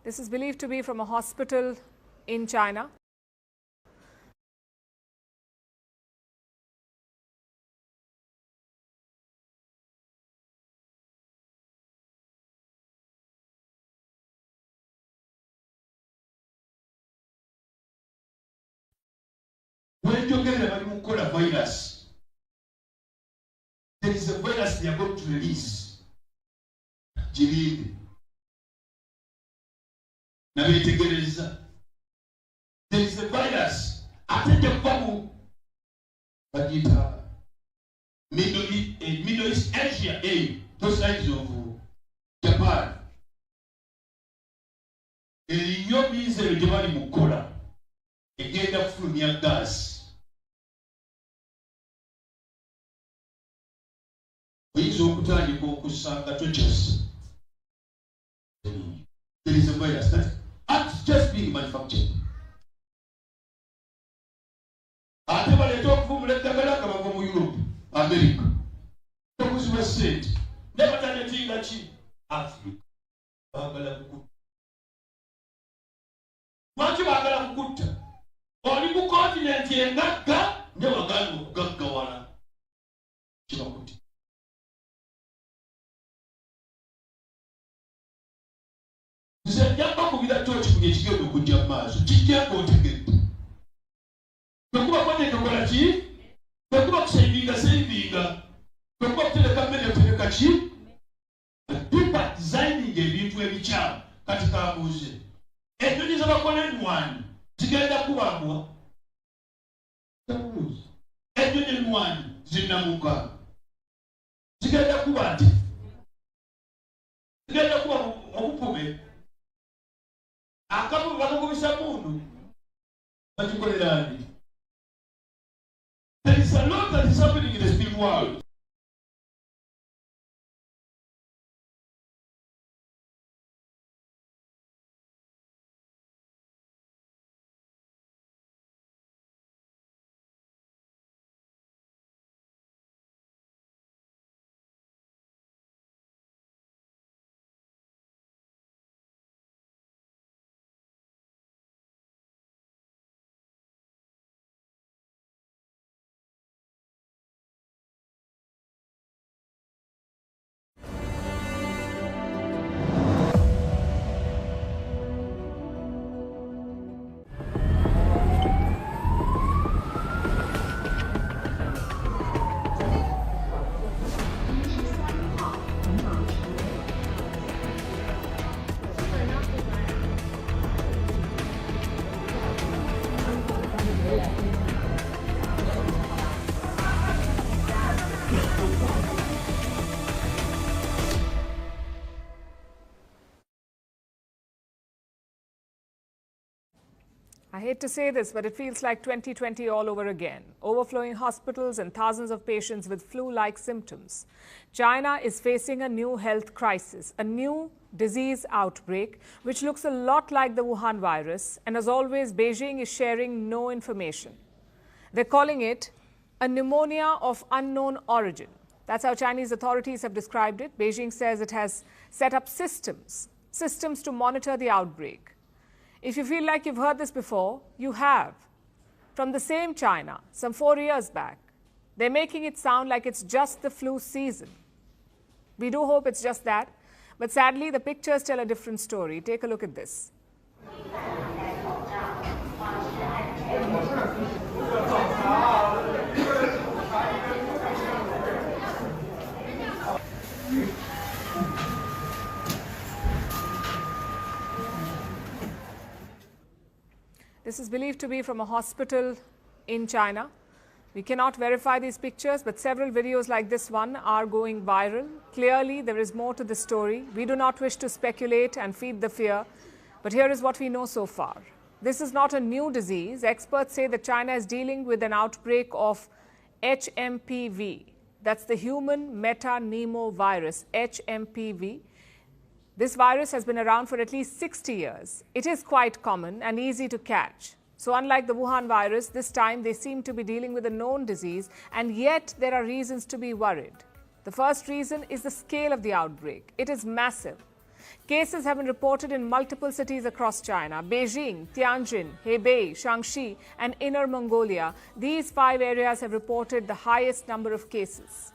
This is believed to be from a hospital in China. Virus. There is a virus they are going to release. Jiride. There is a virus. Middle East Asia, those sides of Japan. Iyo bizero gye bali mukola egenda kufulumya gas. Oyinza okutandika okusanga tokyasi. There is a virus that's just being manufactured. Ate baleeta okuvumula eddagala nga bava mu Europe, America. Okuziba ssente. Ne batanetinga ki? Africa. Baagala kukutta. Lwaki baagala kukutta? Oli mu kontinenti engagga ne wagaana okugaggawala. Kibakutte. Nze njamba kubira toki ku ekigenda okujja mu maaso. Kijjanga otegedde. Bwekuba kwateekakola ki? Bwekuba kusavinga. Bwekuba kutereka mmere otereka ki? People designing ebintu ebikyamu kati kabuuze. Ennyonyi z'abakola ennwanyi zigenda kubambwa. Kabuuze. Ennyonyi ennwanyi zinnamuka. Zigenda kuba nti. Zigenda kuba obukume. Akamu bakakubisa mundu. Bakikolera ani? There is a lot that is happening in the spirit world. I hate to say this, but it feels like 2020 all over again. Overflowing hospitals and thousands of patients with flu-like symptoms. China is facing a new health crisis, a new disease outbreak, which looks a lot like the Wuhan virus. And as always, Beijing is sharing no information. They're calling it a pneumonia of unknown origin. That's how Chinese authorities have described it. Beijing says it has set up systems to monitor the outbreak. If you feel like you've heard this before, you have. From the same China, some 4 years back. They're making it sound like it's just the flu season. We do hope it's just that. But sadly, the pictures tell a different story. Take a look at this. This is believed to be from a hospital in China. We cannot verify these pictures, but several videos like this one are going viral. Clearly, there is more to the story. We do not wish to speculate and feed the fear, but here is what we know so far. This is not a new disease. Experts say that China is dealing with an outbreak of HMPV. That's the human metapneumovirus, HMPV. This virus has been around for at least 60 years. It is quite common and easy to catch. So unlike the Wuhan virus, this time they seem to be dealing with a known disease, and yet there are reasons to be worried. The first reason is the scale of the outbreak. It is massive. Cases have been reported in multiple cities across China: Beijing, Tianjin, Hebei, Shaanxi, and Inner Mongolia. These 5 areas have reported the highest number of cases.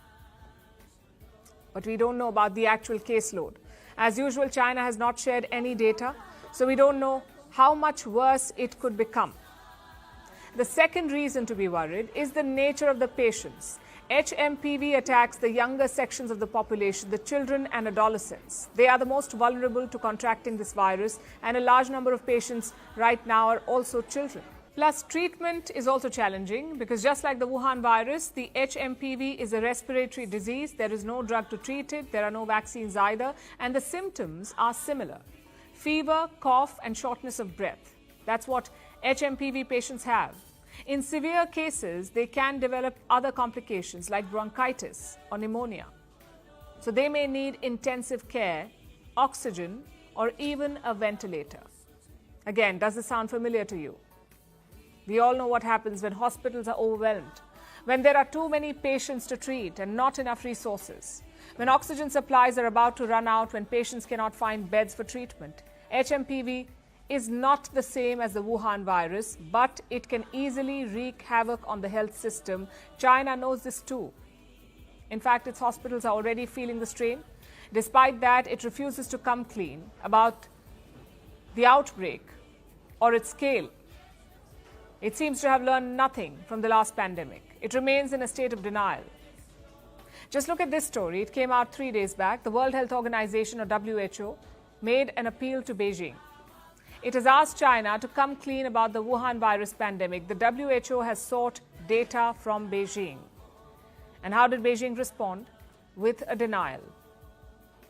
But we don't know about the actual caseload. As usual, China has not shared any data, so we don't know how much worse it could become. The second reason to be worried is the nature of the patients. HMPV attacks the younger sections of the population, the children and adolescents. They are the most vulnerable to contracting this virus, and a large number of patients right now are also children. Plus, treatment is also challenging because just like the Wuhan virus, the HMPV is a respiratory disease. There is no drug to treat it. There are no vaccines either. And the symptoms are similar: fever, cough, and shortness of breath. That's what HMPV patients have. In severe cases, they can develop other complications like bronchitis or pneumonia. So they may need intensive care, oxygen, or even a ventilator. Again, does this sound familiar to you? We all know what happens when hospitals are overwhelmed, when there are too many patients to treat and not enough resources, when oxygen supplies are about to run out, when patients cannot find beds for treatment. HMPV is not the same as the Wuhan virus, but it can easily wreak havoc on the health system. China knows this too. In fact, its hospitals are already feeling the strain. Despite that, it refuses to come clean about the outbreak or its scale. It seems to have learned nothing from the last pandemic. It remains in a state of denial. Just look at this story. It came out 3 days back. The World Health Organization, or WHO, made an appeal to Beijing. It has asked China to come clean about the Wuhan virus pandemic. The WHO has sought data from Beijing. And how did Beijing respond? With a denial.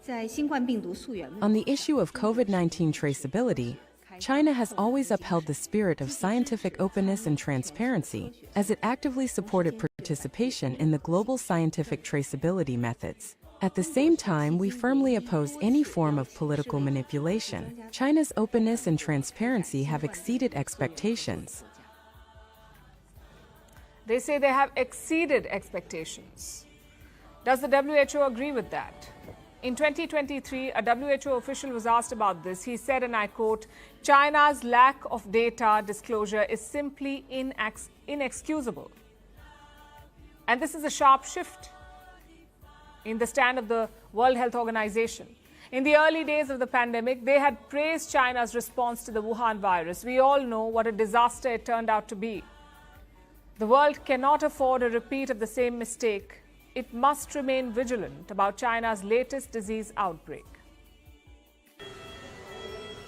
On the issue of COVID-19 traceability, China has always upheld the spirit of scientific openness and transparency as it actively supported participation in the global scientific traceability methods. At the same time, we firmly oppose any form of political manipulation. China's openness and transparency have exceeded expectations. They say they have exceeded expectations. Does the WHO agree with that? In 2023, a WHO official was asked about this. He said, and I quote, "China's lack of data disclosure is simply inexcusable." And this is a sharp shift in the stand of the World Health Organization. In the early days of the pandemic, they had praised China's response to the Wuhan virus. We all know what a disaster it turned out to be. The world cannot afford a repeat of the same mistake. It must remain vigilant about China's latest disease outbreak.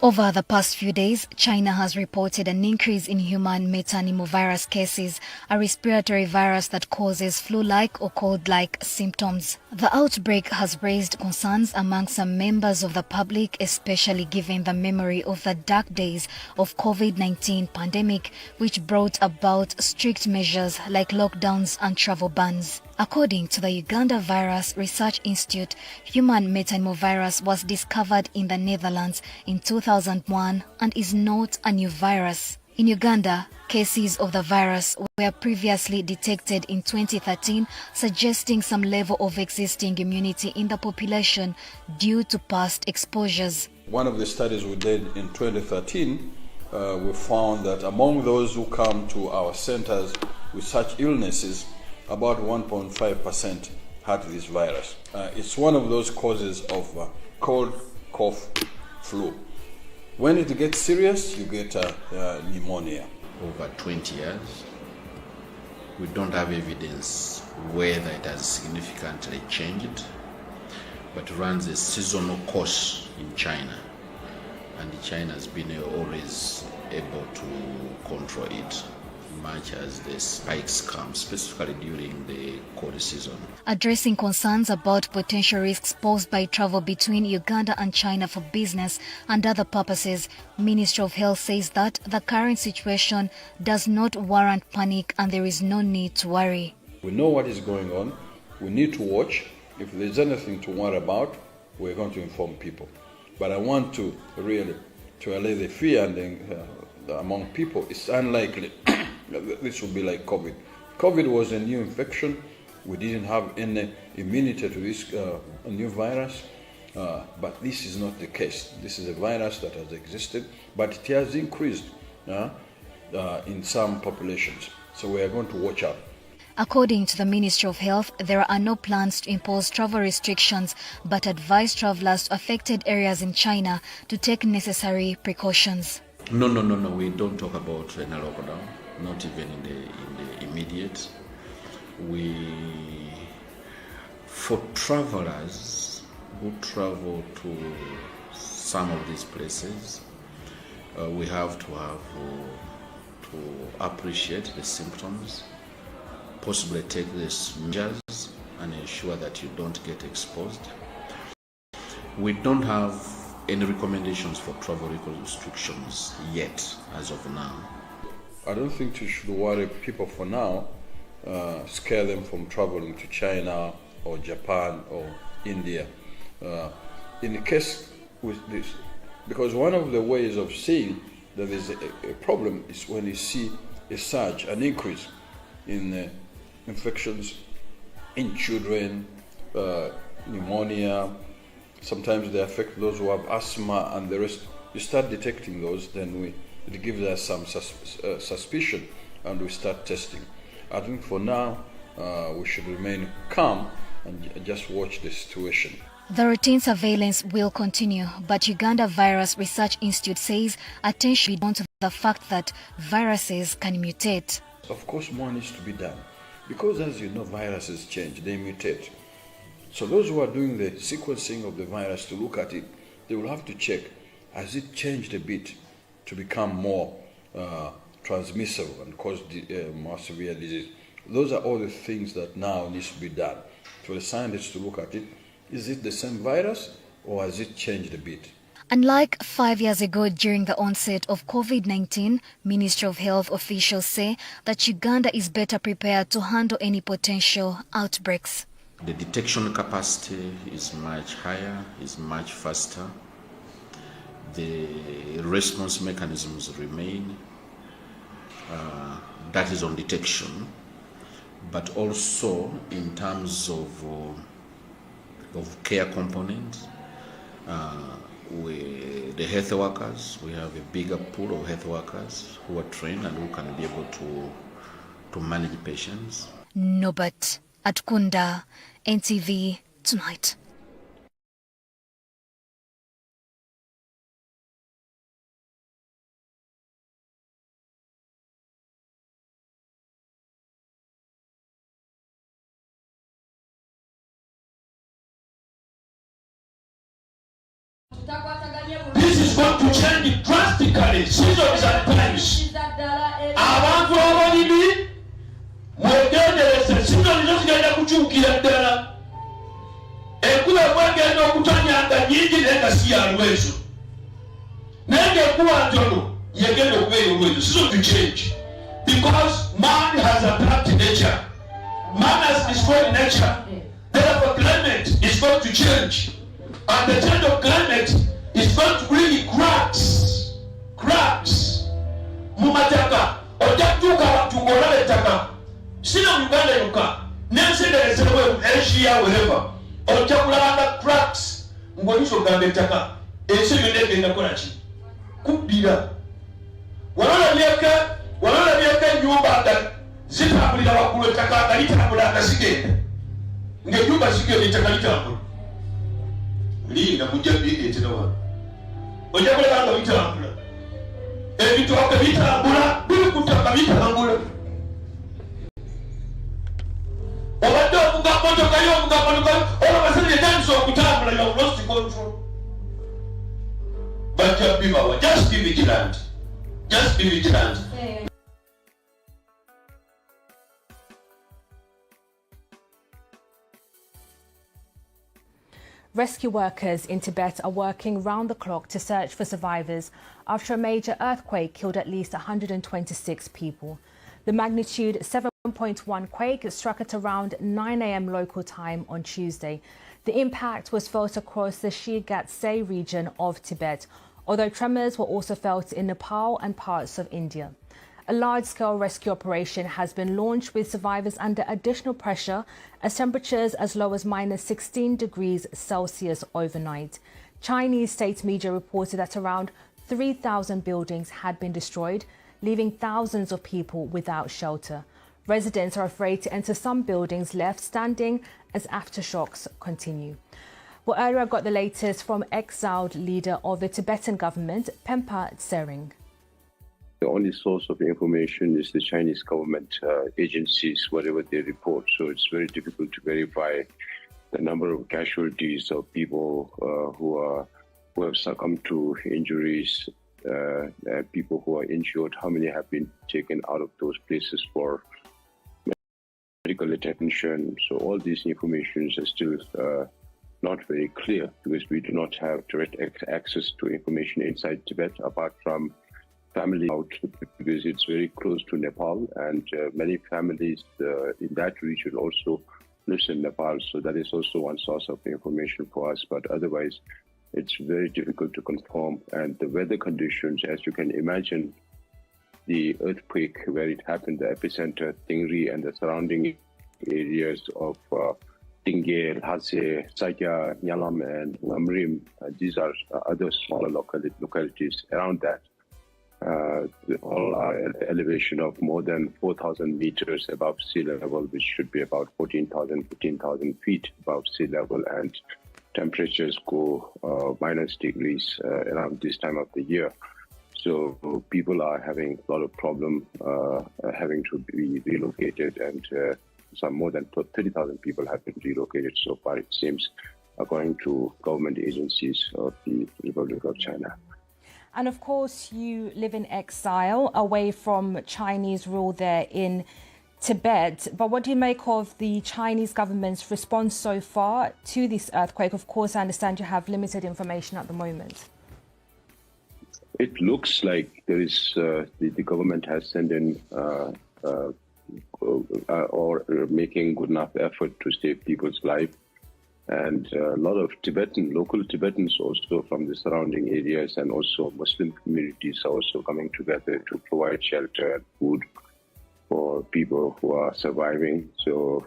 Over the past few days, China has reported an increase in human metapneumovirus cases, a respiratory virus that causes flu-like or cold-like symptoms. The outbreak has raised concerns among some members of the public, especially given the memory of the dark days of COVID-19 pandemic, which brought about strict measures like lockdowns and travel bans. According to the Uganda Virus Research Institute, human metapneumovirus was discovered in the Netherlands in 2001 and is not a new virus. In Uganda, cases of the virus were previously detected in 2013, suggesting some level of existing immunity in the population due to past exposures. One of the studies we did in 2013, we found that among those who come to our centers with such illnesses, about 1.5% had this virus. It's one of those causes of cold, cough, flu. When it gets serious, you get pneumonia. Over 20 years, we don't have evidence whether it has significantly changed, but runs a seasonal course in China. And China has been always able to control it, much as the spikes come, specifically during the cold season. Addressing concerns about potential risks posed by travel between Uganda and China for business and other purposes, Ministry of Health says that the current situation does not warrant panic and there is no need to worry. We know what is going on. We need to watch. If there's anything to worry about, we're going to inform people. But I want to really allay the fear among people. It's unlikely this will be like COVID. COVID was a new infection. We didn't have any immunity to this new virus. But this is not the case. This is a virus that has existed, but it has increased in some populations. So we are going to watch out. According to the Ministry of Health, there are no plans to impose travel restrictions, but advise travelers to affected areas in China to take necessary precautions. No. We don't talk about a lockdown, not even in the immediate. For travelers who travel to some of these places, we have to appreciate the symptoms, possibly take these measures and ensure that you don't get exposed. We don't have any recommendations for travel restrictions yet, as of now. I don't think you should worry people for now, scare them from traveling to China or Japan or India. In the case with this, because one of the ways of seeing that there's a problem is when you see a surge, an increase in infections in children, pneumonia. Sometimes they affect those who have asthma and the rest. You start detecting those, then it gives us some suspicion, and we start testing. I think for now we should remain calm and just watch the situation. The routine surveillance will continue, but Uganda Virus Research Institute says attention should be drawn to the fact that viruses can mutate. Of course, more needs to be done, because as you know, viruses change, they mutate. So those who are doing the sequencing of the virus to look at it, they will have to check, has it changed a bit to become more transmissible and cause more severe disease? Those are all the things that now needs to be done. For the scientists to look at it, is it the same virus or has it changed a bit? Unlike 5 years ago during the onset of COVID-19, Ministry of Health officials say that Uganda is better prepared to handle any potential outbreaks. The detection capacity is much higher, is much faster. The response mechanisms remain. That is on detection, but also in terms of care component. The health workers, we have a bigger pool of health workers who are trained and who can be able to manage patients. Norbert Atkunda, NTV Tonight. This is going to change drastically seasons and times. Abantu abalimi mwegendereze seasons zigenda kukyukira ddala. Enkuba bwegenda okutanyanga nyingi naye nga si ya lwezo. Naye ng'enkuba ntono yegenda okubeera olwezo. Seasons to change because man has attacked nature. Man has destroyed nature. Therefore climate is going to change. And the change of climate is going to bring cracks. Mumataka, ojatuka watu ngolale taka. Sina Uganda yuka. Nensendereze we Asia wherever. Ojakulanga cracks. Ngoniso gambe taka. Ensi yonegenda kola ki? Kubira. Walala byeka nyumba nga zitambulira waggulu ettaka nga litambula nga zigenda. Ng'ennyumba zigenda ettaka litambula. Linda mujja bireetera wano. Ojja kulaba nga bitambula. Ebitooke bitambula, biri ku ttaka bitambula. Obadde ovuga mmotoka olaba sente etandise okutambula, you have lost control. Bajja bibawa. Just be vigilant. Just be vigilant. Rescue workers in Tibet are working round the clock to search for survivors after a major earthquake killed at least 126 people. The magnitude 7.1 quake struck at around 9 a.m. local time on Tuesday. The impact was felt across the Shigatse region of Tibet, although tremors were also felt in Nepal and parts of India. A large-scale rescue operation has been launched with survivors under additional pressure as temperatures as low as -16 degrees Celsius overnight. Chinese state media reported that around 3,000 buildings had been destroyed, leaving thousands of people without shelter. Residents are afraid to enter some buildings left standing as aftershocks continue. Well, earlier I got the latest from exiled leader of the Tibetan government, Pempa Tsering. The only source of information is the Chinese government agencies, whatever they report. So it's very difficult to verify the number of casualties of people who have succumbed to injuries, people who are injured, how many have been taken out of those places for medical attention. So all these informations are still not very clear because we do not have direct access to information inside Tibet apart from family out, because it's very close to Nepal, and many families in that region also lives in Nepal. So that is also one source of information for us. But otherwise, it's very difficult to confirm. And the weather conditions, as you can imagine, the earthquake where it happened, the epicenter, Tingri, and the surrounding areas of Tingel, Hase, Sakya, Nyalam, and Amrim, these are other smaller localities around that. All are at an elevation of more than 4,000 meters above sea level, which should be about 15,000 feet above sea level, and temperatures go minus degrees around this time of the year. So people are having a lot of problem having to be relocated, and some more than 30,000 people have been relocated so far, it seems, according to government agencies of the Republic of China. And of course, you live in exile away from Chinese rule there in Tibet. But what do you make of the Chinese government's response so far to this earthquake? Of course, I understand you have limited information at the moment. It looks like there is the government has sent in or making good enough effort to save people's life. And a lot of local Tibetans also from the surrounding areas, and also Muslim communities are also coming together to provide shelter and food for people who are surviving. So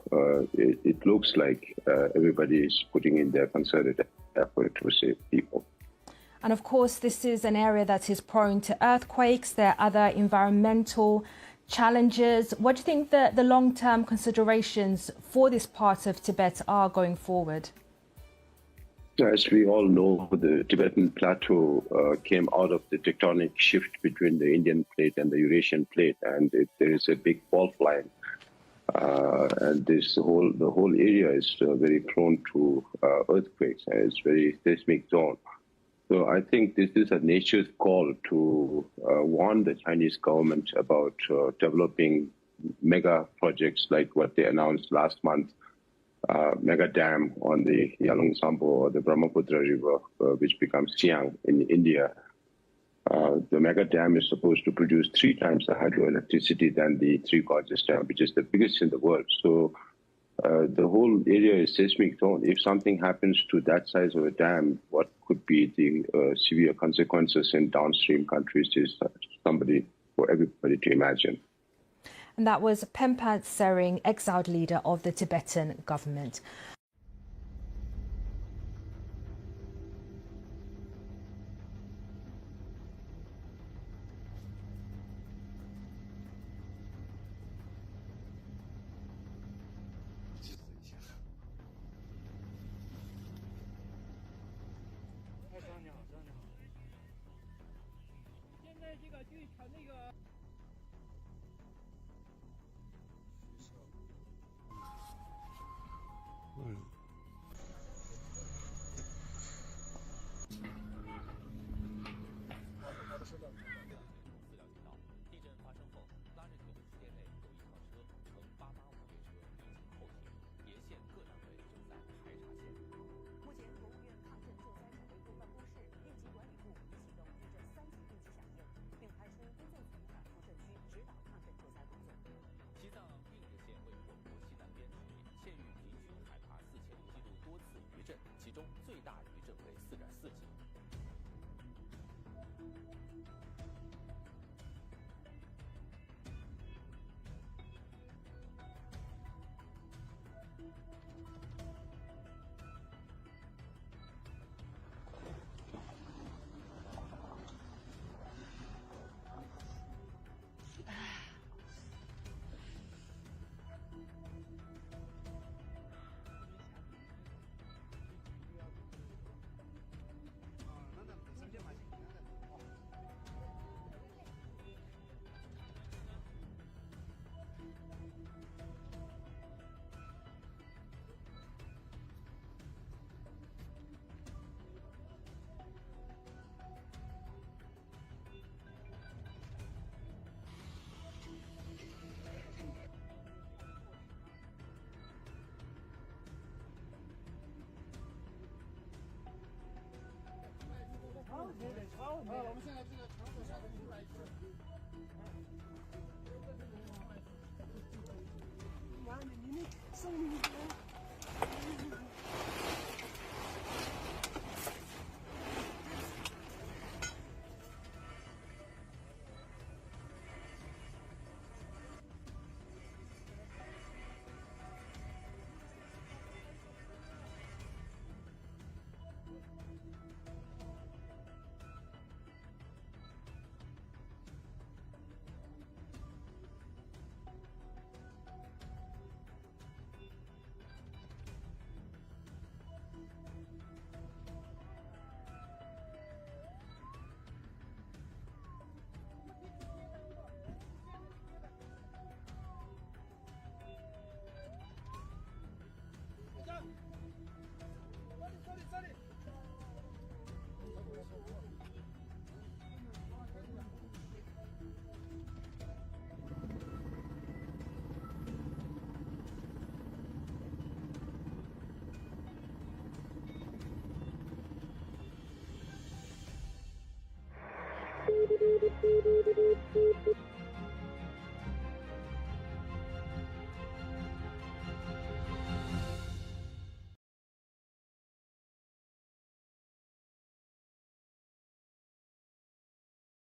it looks like everybody is putting in their concerted effort to save people. And of course, this is an area that is prone to earthquakes. There are other environmental challenges. What do you think the long-term considerations for this part of Tibet are going forward? As we all know, the Tibetan plateau came out of the tectonic shift between the Indian plate and the Eurasian plate, and there is a big fault line. And the whole area is very prone to earthquakes, and it's very seismic zone. So I think this is a nature's call to warn the Chinese government about developing mega projects like what they announced last month, mega dam on the Yalung Sampo or the Brahmaputra River, which becomes Siang in India. The mega dam is supposed to produce 3 times the hydroelectricity than the Three Gorges Dam, which is the biggest in the world. So the whole area is seismic zone. If something happens to that size of a dam, what could be the severe consequences in downstream countries is for everybody to imagine. And that was Pempa Tsering, exiled leader of the Tibetan government.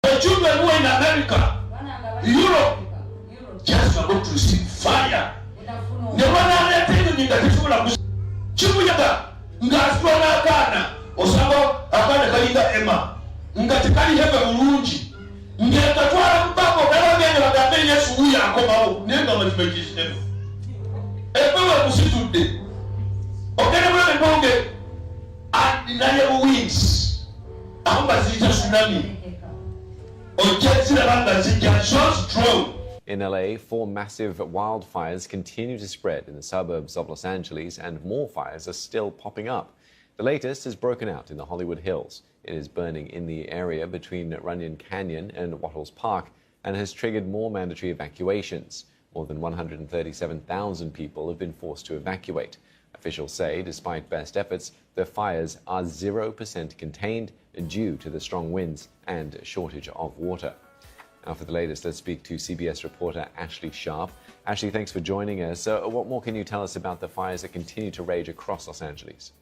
Wajumbe huwa in America, Europe, just about to receive fire. Ne wana alete ni ngatisula kuchimu yaga ngaswa na kana osabo akana kalinga ema ngatikali hebe bulungi ngetatwala mbako balagenge bagambe Yesu uya akomawo nenga manifestation ebewe musitude okene mwe mbonge naye winds amba zita tsunami. In LA, 4 massive wildfires continue to spread in the suburbs of Los Angeles, and more fires are still popping up. The latest has broken out in the Hollywood Hills. It is burning in the area between Runyon Canyon and Wattles Park and has triggered more mandatory evacuations. More than 137,000 people have been forced to evacuate. Officials say, despite best efforts, the fires are 0% contained due to the strong winds and shortage of water. Now for the latest, let's speak to CBS reporter Ashley Sharp. Ashley, thanks for joining us. What more can you tell us about the fires that continue to rage across Los Angeles?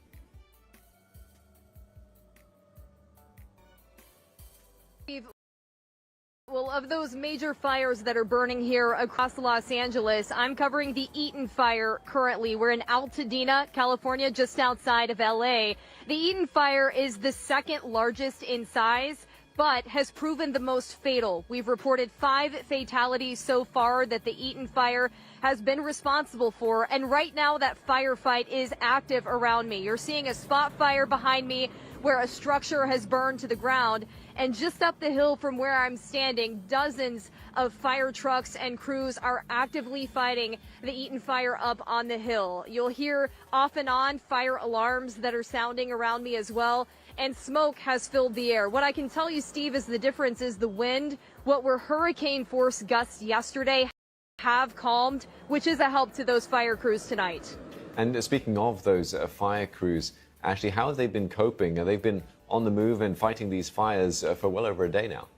Well, of those major fires that are burning here across Los Angeles, I'm covering the Eaton fire currently. We're in Altadena, California, just outside of LA. The Eaton fire is the second largest in size, but has proven the most fatal. We've reported 5 fatalities so far that the Eaton fire has been responsible for, and right now that firefight is active around me. You're seeing a spot fire behind me where a structure has burned to the ground, and just up the hill from where I'm standing, dozens of fire trucks and crews are actively fighting the Eaton fire up on the hill. You'll hear off and on fire alarms that are sounding around me as well, and smoke has filled the air. What I can tell you, Steve, is the difference is the wind. What were hurricane force gusts yesterday have calmed, which is a help to those fire crews tonight. And speaking of those fire crews, Ashley, how have they been coping? They've been on the move and fighting these fires for well over a day now.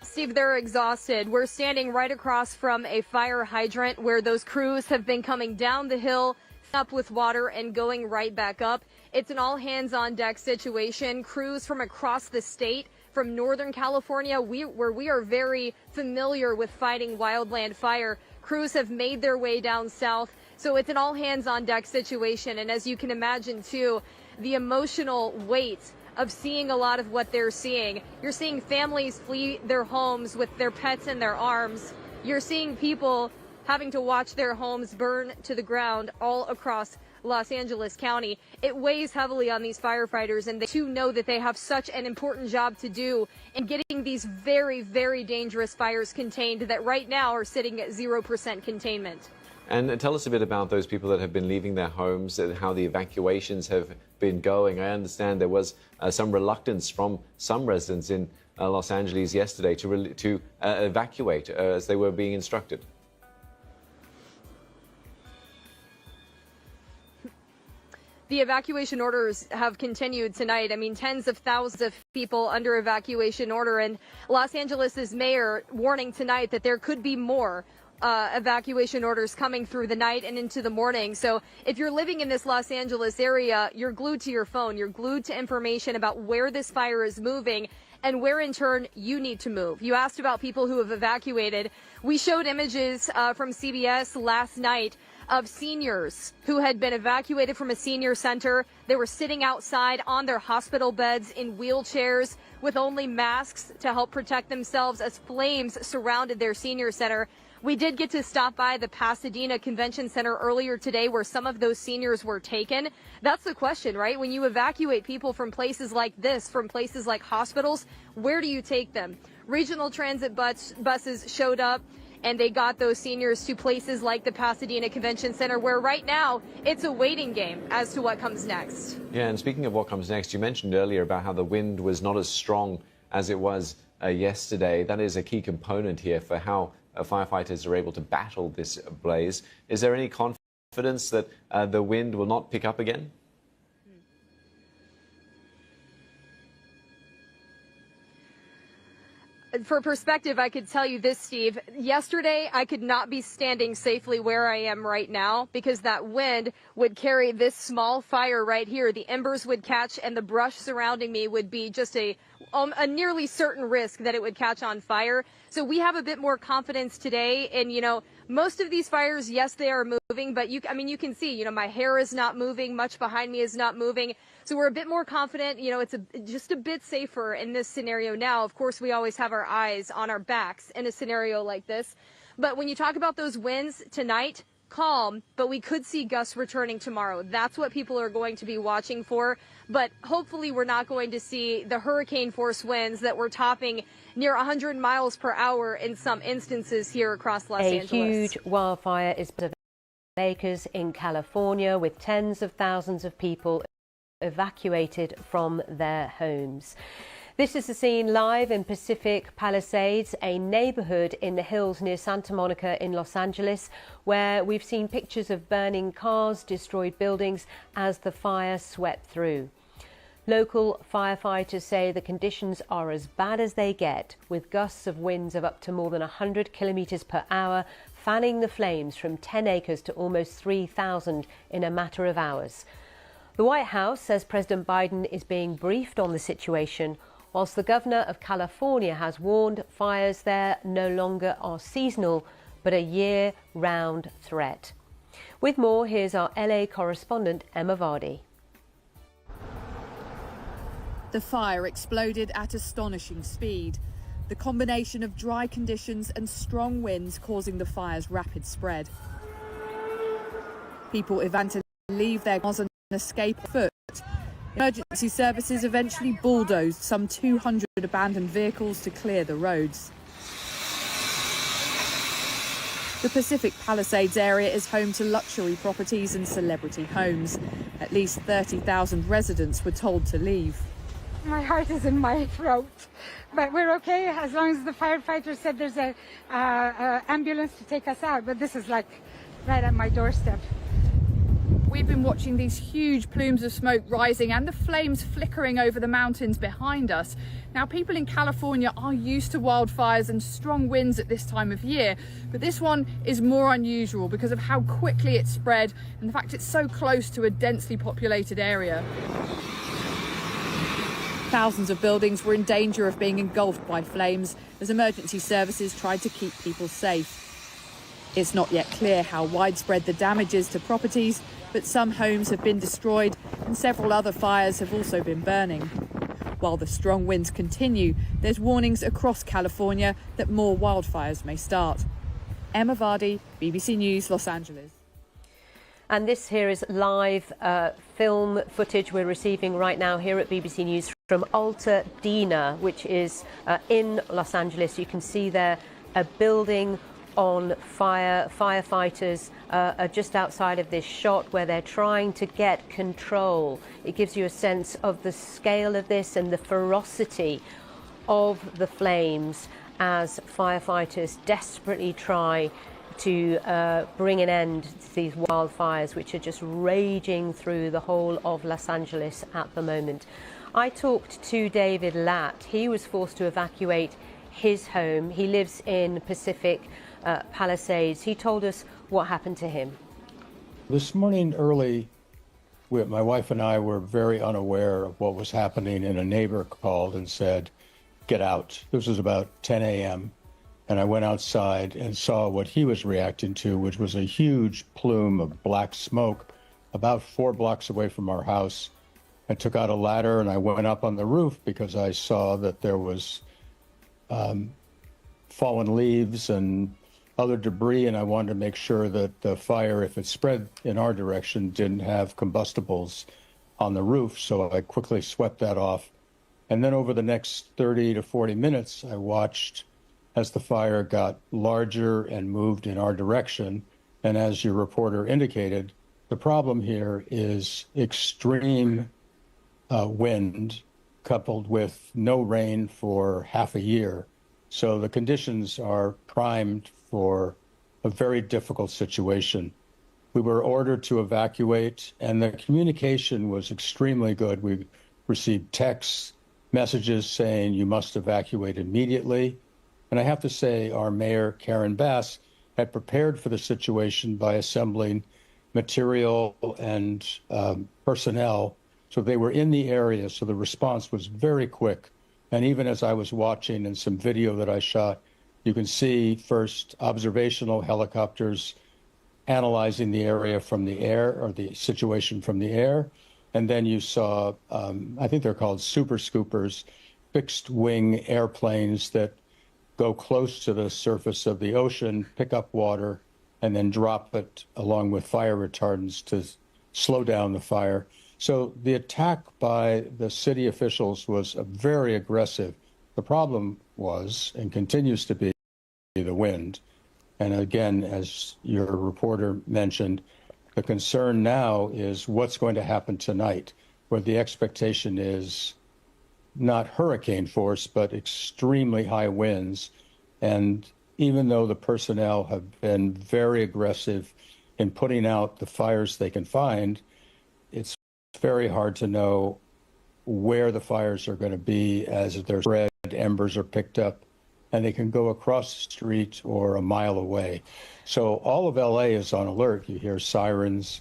Steve, they're exhausted. We're standing right across from a fire hydrant where those crews have been coming down the hill, up with water and going right back up. It's an all hands on deck situation. Crews from across the state from Northern California, where we are very familiar with fighting wildland fire. Crews have made their way down south, so it's an all-hands-on-deck situation. And as you can imagine, too, the emotional weight of seeing a lot of what they're seeing. You're seeing families flee their homes with their pets in their arms. You're seeing people having to watch their homes burn to the ground all across Los Angeles County. It weighs heavily on these firefighters, and they too know that they have such an important job to do in getting these very, very dangerous fires contained that right now are sitting at 0% containment. And tell us a bit about those people that have been leaving their homes and how the evacuations have been going. I understand there was some reluctance from some residents in Los Angeles yesterday to evacuate as they were being instructed. The evacuation orders have continued tonight. I mean, tens of thousands of people under evacuation order, and Los Angeles' mayor warning tonight that there could be more evacuation orders coming through the night and into the morning. So if you're living in this Los Angeles area, you're glued to your phone. You're glued to information about where this fire is moving and where in turn you need to move. You asked about people who have evacuated. We showed images from CBS last night of seniors who had been evacuated from a senior center. They were sitting outside on their hospital beds in wheelchairs with only masks to help protect themselves as flames surrounded their senior center. We did get to stop by the Pasadena Convention Center earlier today where some of those seniors were taken. That's the question, right? When you evacuate people from places like this, from places like hospitals, where do you take them? Regional transit buses showed up, and they got those seniors to places like the Pasadena Convention Center, where right now it's a waiting game as to what comes next. Yeah, and speaking of what comes next, you mentioned earlier about how the wind was not as strong as it was yesterday. That is a key component here for how firefighters are able to battle this blaze. Is there any confidence that the wind will not pick up again? For perspective, I could tell you this, Steve. Yesterday, I could not be standing safely where I am right now because that wind would carry this small fire right here. The embers would catch and the brush surrounding me would be just a nearly certain risk that it would catch on fire. So we have a bit more confidence today. And, you know, most of these fires, yes, they are moving, but you can see, you know, my hair is not moving. Much behind me is not moving. So we're a bit more confident. You know, it's just a bit safer in this scenario now. Of course, we always have our eyes on our backs in a scenario like this. But when you talk about those winds tonight, calm, but we could see gusts returning tomorrow. That's what people are going to be watching for. But hopefully we're not going to see the hurricane force winds that were topping near 100 miles per hour in some instances here across Los Angeles. A huge wildfire is acres in California, with tens of thousands of people evacuated from their homes. This is the scene live in Pacific Palisades, a neighborhood in the hills near Santa Monica in Los Angeles, where we've seen pictures of burning cars, destroyed buildings as the fire swept through. Local firefighters say the conditions are as bad as they get, with gusts of winds of up to more than 100 kilometers per hour, fanning the flames from 10 acres to almost 3,000 in a matter of hours. The White House says President Biden is being briefed on the situation, whilst the governor of California has warned fires there no longer are seasonal, but a year-round threat. With more, here's our LA correspondent, Emma Vardy. The fire exploded at astonishing speed. The combination of dry conditions and strong winds causing the fire's rapid spread. People evacuated to leave their cars and escape on foot. Emergency services eventually bulldozed some 200 abandoned vehicles to clear the roads. The Pacific Palisades area is home to luxury properties and celebrity homes. At least 30,000 residents were told to leave. My heart is in my throat, but we're okay as long as the firefighters said there's a ambulance to take us out. But this is like right at my doorstep. We've been watching these huge plumes of smoke rising and the flames flickering over the mountains behind us. Now, people in California are used to wildfires and strong winds at this time of year, but this one is more unusual because of how quickly it spread and the fact it's so close to a densely populated area. Thousands of buildings were in danger of being engulfed by flames as emergency services tried to keep people safe. It's not yet clear how widespread the damage is to properties, but some homes have been destroyed and several other fires have also been burning. While the strong winds continue, there's warnings across California that more wildfires may start. Emma Vardy, BBC News, Los Angeles. And this here is live film footage we're receiving right now here at BBC News from Altadena, which is in Los Angeles. You can see there a building on fire. Firefighters are just outside of this shot where they're trying to get control. It gives you a sense of the scale of this and the ferocity of the flames as firefighters desperately try to bring an end to these wildfires, which are just raging through the whole of Los Angeles at the moment. I talked to David Latt. He was forced to evacuate his home. He lives in Pacific Palisades. He told us what happened to him. This morning early, my wife and I were very unaware of what was happening, and a neighbor called and said, "Get out." This was about 10 a.m. And I went outside and saw what he was reacting to, which was a huge plume of black smoke about 4 blocks away from our house. I took out a ladder and I went up on the roof because I saw that there was fallen leaves and other debris, and I wanted to make sure that the fire, if it spread in our direction, didn't have combustibles on the roof. So I quickly swept that off. And then over the next 30 to 40 minutes, I watched as the fire got larger and moved in our direction. And as your reporter indicated, the problem here is extreme wind coupled with no rain for half a year. So the conditions are primed for a very difficult situation. We were ordered to evacuate, and the communication was extremely good. We received texts, messages saying you must evacuate immediately. And I have to say, our mayor, Karen Bass, had prepared for the situation by assembling material and personnel. So they were in the area, so the response was very quick. And even as I was watching in some video that I shot, you can see first observational helicopters analyzing the area from the air, or the situation from the air. And then you saw, I think they're called super scoopers, fixed wing airplanes that go close to the surface of the ocean, pick up water, and then drop it along with fire retardants to slow down the fire. So the attack by the city officials was very aggressive. The problem was, and continues to be, the wind. And again, as your reporter mentioned, the concern now is what's going to happen tonight, where the expectation is not hurricane force, but extremely high winds. And even though the personnel have been very aggressive in putting out the fires they can find, it's very hard to know where the fires are going to be as they're spread, embers are picked up, and they can go across the street or a mile away. So all of LA is on alert. You hear sirens,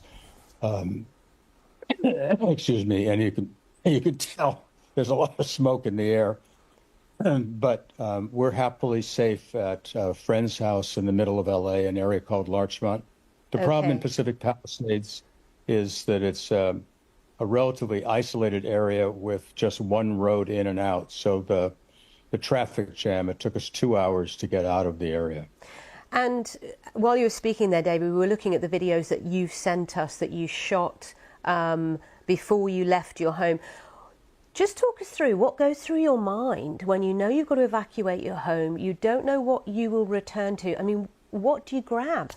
excuse me, and you can tell there's a lot of smoke in the air. But we're happily safe at a friend's house in the middle of LA, an area called Larchmont. The problem in Pacific Palisades is that it's a relatively isolated area with just one road in and out. So the traffic jam, it took us 2 hours to get out of the area. And while you were speaking there, David, we were looking at the videos that you've sent us, that you shot before you left your home. Just talk us through what goes through your mind when you know you've got to evacuate your home, you don't know what you will return to. I mean, what do you grab?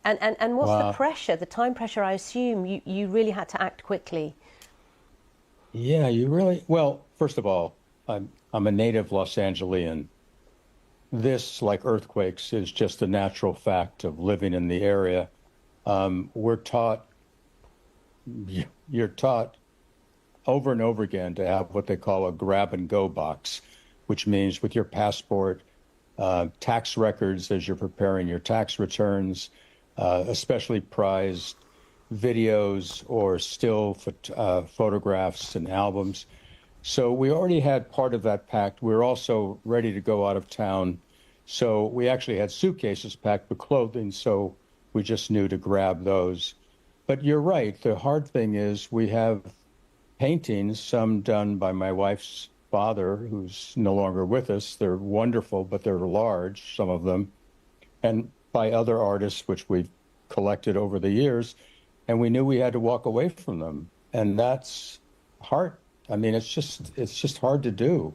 And what's the pressure, the time pressure? I assume you really had to act quickly. Yeah, well, first of all, I'm a native Los Angelian. This, like earthquakes, is just a natural fact of living in the area. You're taught over and over again to have what they call a grab and go box, which means with your passport, tax records as you're preparing your tax returns, especially prized videos or still photographs and albums. So we already had part of that packed. We were also ready to go out of town. So we actually had suitcases packed with clothing, so we just knew to grab those. But you're right. The hard thing is we have paintings, some done by my wife's father, who's no longer with us. They're wonderful, but they're large, some of them, and by other artists, which we've collected over the years. And we knew we had to walk away from them. And that's hard. I mean, it's just hard to do.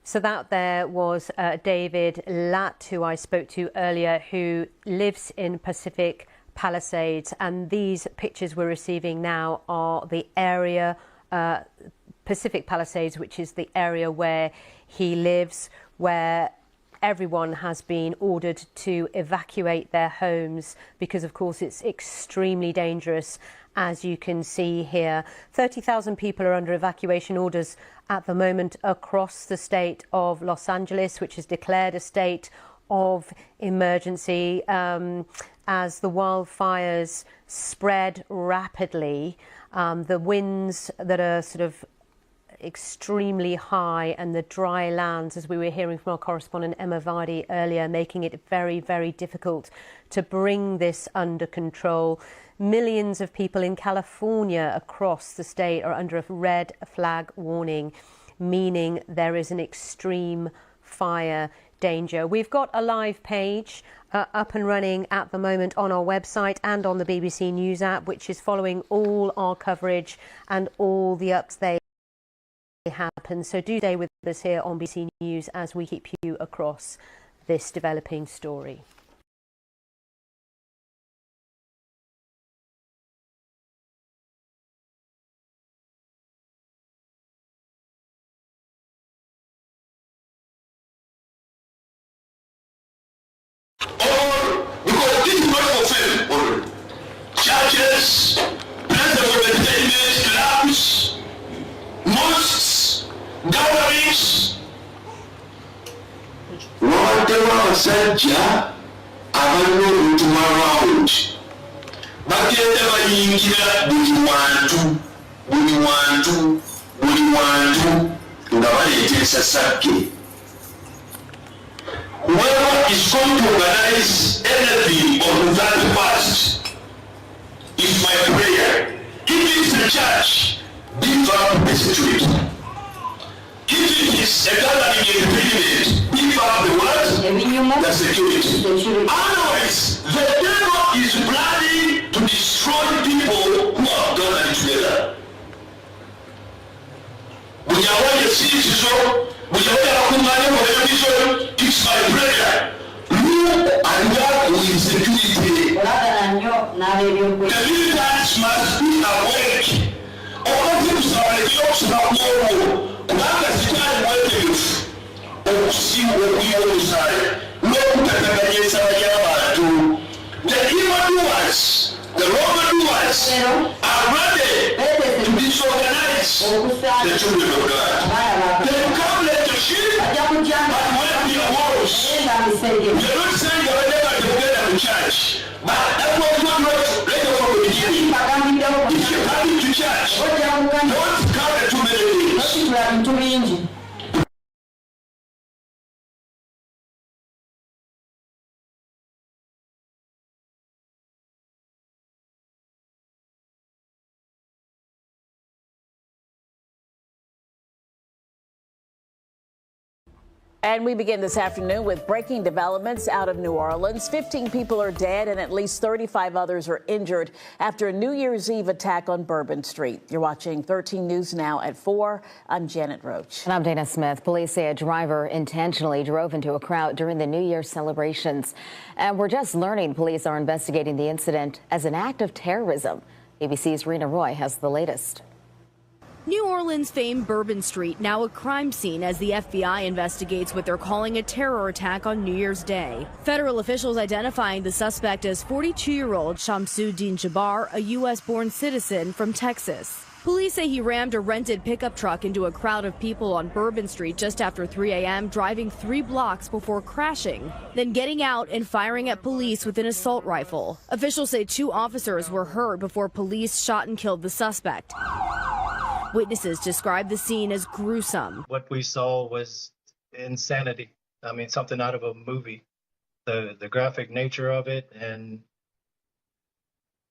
So that there was David Latt, who I spoke to earlier, who lives in Pacific Palisades. And these pictures we're receiving now are the area, Pacific Palisades, which is the area where he lives, where everyone has been ordered to evacuate their homes because, of course, it's extremely dangerous. As you can see here, 30,000 people are under evacuation orders at the moment across the state of Los Angeles, which has declared a state of emergency as the wildfires spread rapidly. The winds that are sort of extremely high and the dry lands, as we were hearing from our correspondent Emma Vardy earlier, making it very, very difficult to bring this under control. Millions of people in California across the state are under a red flag warning, meaning there is an extreme fire danger. We've got a live page up and running at the moment on our website and on the BBC News app, which is following all our coverage and all the updates happen. So do stay with us here on BBC News as we keep you across this developing story. Churches, places of entertainment, clubs, mosques, gatherings. Whatever abasajja abalina olutuma round bagenda bayingira buli wantu nga baleetesa sakke. Whoever is going to organize anything on that fast is my prayer. If it's a church, give up the street. If it is a gathering in the village, give up the what? The security. Otherwise, the devil is planning to destroy people who are gathered together. It's my prayer. Look and work with security. The leaders must be awake. All things are the jobs now more. Kubanga sitali mwetegefu okusinga okuyonsayo n'okutataganyisa y'abantu. The evildoers, the wrongdoers are ready to disorganize the children of God. They come like the sheep, but when they are wolves. They're not saying they will never together in church, but that was not right from the beginning. If you come into church, don't carry too many things. And we begin this afternoon with breaking developments out of New Orleans. 15 people are dead and at least 35 others are injured after a New Year's Eve attack on Bourbon Street. You're watching 13 News Now at 4. I'm Janet Roach. And I'm Dana Smith. Police say a driver intentionally drove into a crowd during the New Year celebrations. And we're just learning police are investigating the incident as an act of terrorism. ABC's Rena Roy has the latest. New Orleans famed Bourbon Street, now a crime scene as the FBI investigates what they're calling a terror attack on New Year's Day. Federal officials identifying the suspect as 42-year-old Shamsuddin Jabbar, a U.S.-born citizen from Texas. Police say he rammed a rented pickup truck into a crowd of people on Bourbon Street just after 3 a.m., driving 3 blocks before crashing, then getting out and firing at police with an assault rifle. Officials say 2 officers were hurt before police shot and killed the suspect. Witnesses described the scene as gruesome. What we saw was insanity. I mean, something out of a movie. The graphic nature of it, and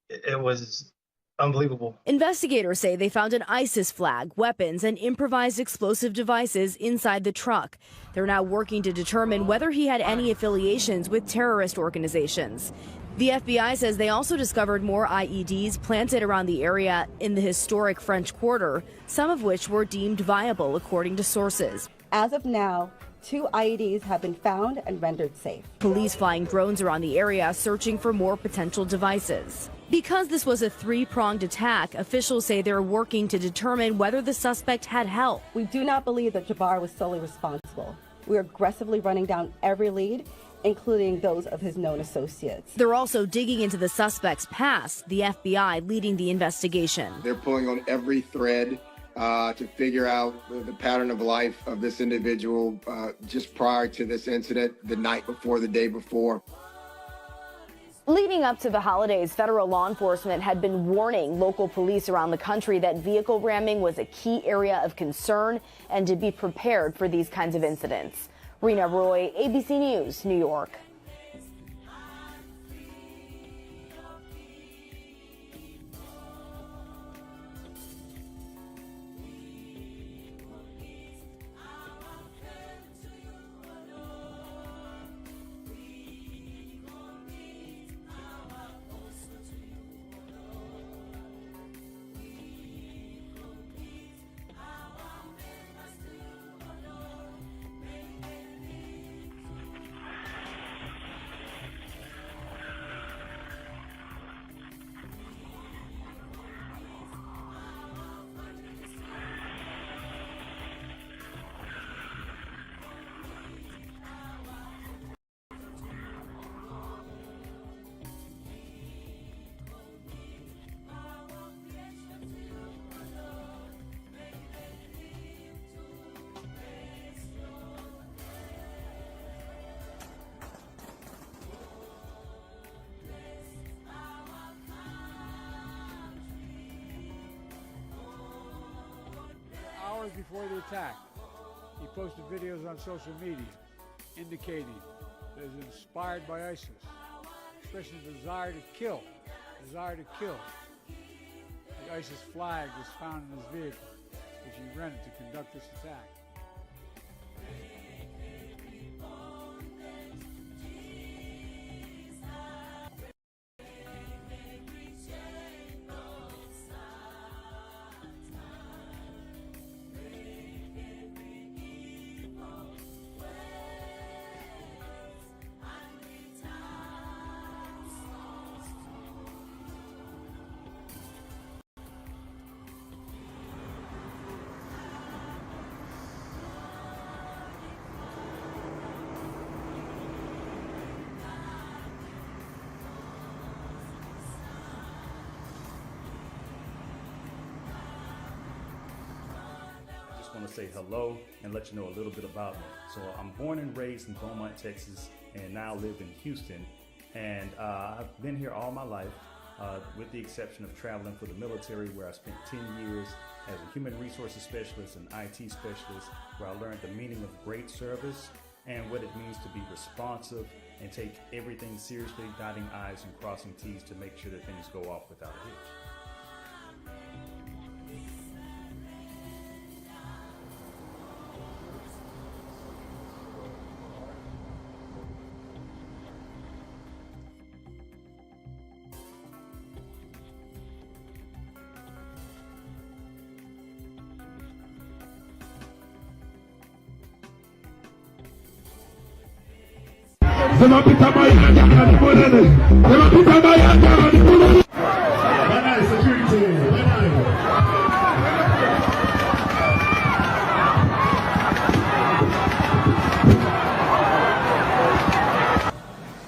it was unbelievable. Investigators say they found an ISIS flag, weapons, and improvised explosive devices inside the truck. They're now working to determine whether he had any affiliations with terrorist organizations. The FBI says they also discovered more IEDs planted around the area in the historic French Quarter, some of which were deemed viable, according to sources. As of now, 2 IEDs have been found and rendered safe. Police flying drones around the area searching for more potential devices. Because this was a 3-pronged attack, officials say they're working to determine whether the suspect had help. We do not believe that Jabbar was solely responsible. We're aggressively running down every lead, including those of his known associates. They're also digging into the suspect's past, the FBI leading the investigation. They're pulling on every thread to figure out the pattern of life of this individual just prior to this incident, the night before, the day before. Leading up to the holidays, federal law enforcement had been warning local police around the country that vehicle ramming was a key area of concern and to be prepared for these kinds of incidents. Rena Roy, ABC News, New York. Hours before the attack, he posted videos on social media indicating that he was inspired by ISIS, expressing a desire to kill. The ISIS flag was found in his vehicle, which he rented to conduct this attack. I want to say hello and let you know a little bit about me. So I'm born and raised in Beaumont, Texas, and now live in Houston. And I've been here all my life, with the exception of traveling for the military, where I spent 10 years as a human resources specialist and IT specialist, where I learned the meaning of great service and what it means to be responsive and take everything seriously, dotting I's and crossing T's to make sure that things go off without a hitch.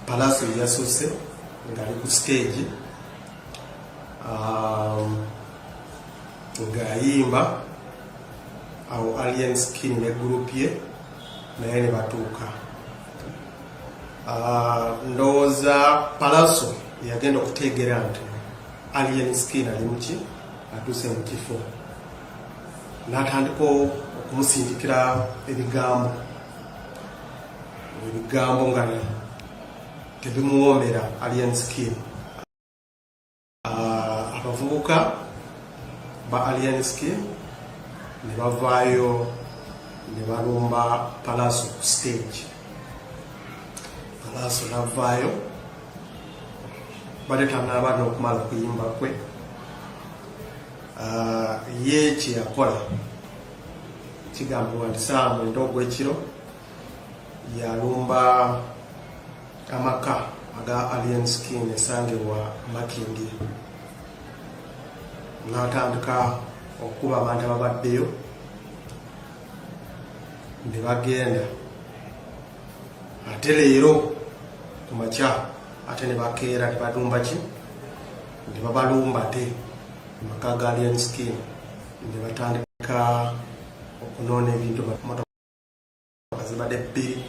Palaso yasose ngali ku stage ngayimba awo Alien Skin ne group ye naye ne batuuka. Ndowooza Palaso yagenda okutegeera nti Alien Skin ali muki atuuse mu kifo n'atandika okumusindikira ebigambo nga tebimuwoomera Alien Skin. Abavubuka ba Alien Skin ne bavaayo ne balumba Palazzo ku stage. Palazzo n'avaayo bade tanaba n'okumala okuyimba kwe. Ye kye yakola kigambibwa nti ssaawa mwenda ogw'ekiro yalumba amaka aga Alien Skin esangibwa Makindye, n'atandika okuba abantu ababaddeyo ne bagenda, ate leero ku makya ate ne bakeera ne balumba ki, ne babalumba te amaka ga Alien Skin, ne batandika okunoona ebintu motoka zibadde bbiri,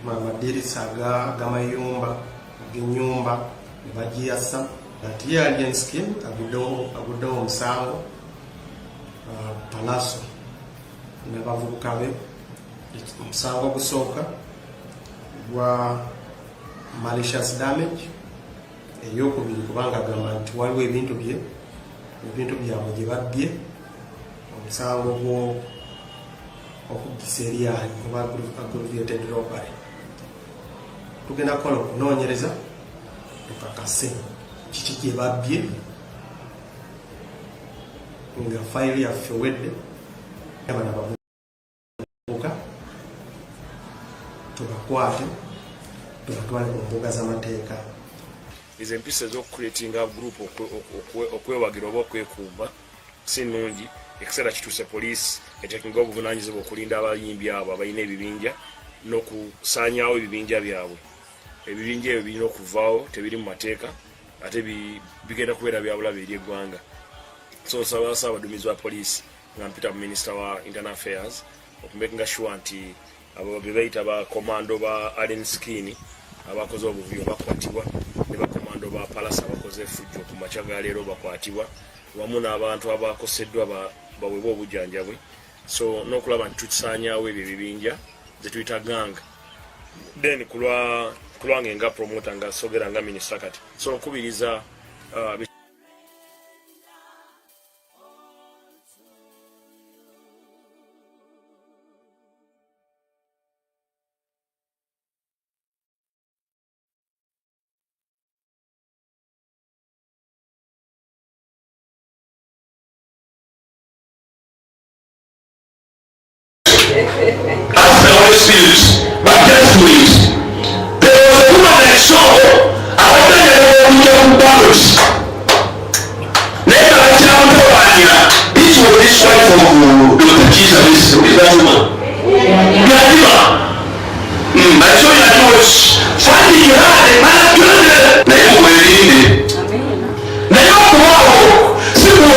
amadirisa g'amayumba g'ennyumba ne bagiyasa. Ati ye Alien Skin aguddewo omusango Palazzo n'abavubuka be. Omusango ogusooka gwa malicious damage, eyokubiri kubanga agamba nti waliwo ebintu byabwe gye babbye, omusango okugisa eryayi oba aggravated robbery. Tugenda kukola okunoonyereza tukakase kiki gye babbye, nga fayiri yaffe wedde abana bavubuka tubakwate tubatwale mu mbuga z'amateeka. Izo empisa ez'okukuleetinga group okwewagira oba okwekuuma si nnungi. Ekiseera kituuse poliisi eteekinga obuvunaanyizibwa okulinda abayimbi abo abalina ebibinja n'okusaanyaawo ebibinja byabwe. Ebibinja ebyo birina okuvaawo, tebiri mu mateeka ate bigenda kubeera bya bulabe eri eggwanga. So nsaba Ssaabaduumizi wa poliisi nga mpita mu Minister wa Internal Affairs okumakinga sure nti abo be bayita bakomando ba Alien Skin abakoze obuvuyo bakwatibwa, ne bakomando ba Palazzo abakoze effujjo ku makya ga leero bakwatibwa, wamu n'abantu abakoseddwa baweebwa obujjanjabwe. So n'okulaba nti tukisaanyaawo ebyo ebibinja ze tuyita ganga. Then kulwange nga promoter nga sogera nga minister kati. So nkubiriza as the Holy Spirit, but just wait. There was a woman I saw. I wanted to go to Paris. Later, I tell you, this was this wife of Dr. Jesus, that woman. Gladima. I saw you, I was finding you had a man good. Now you were in it. Now you are simple.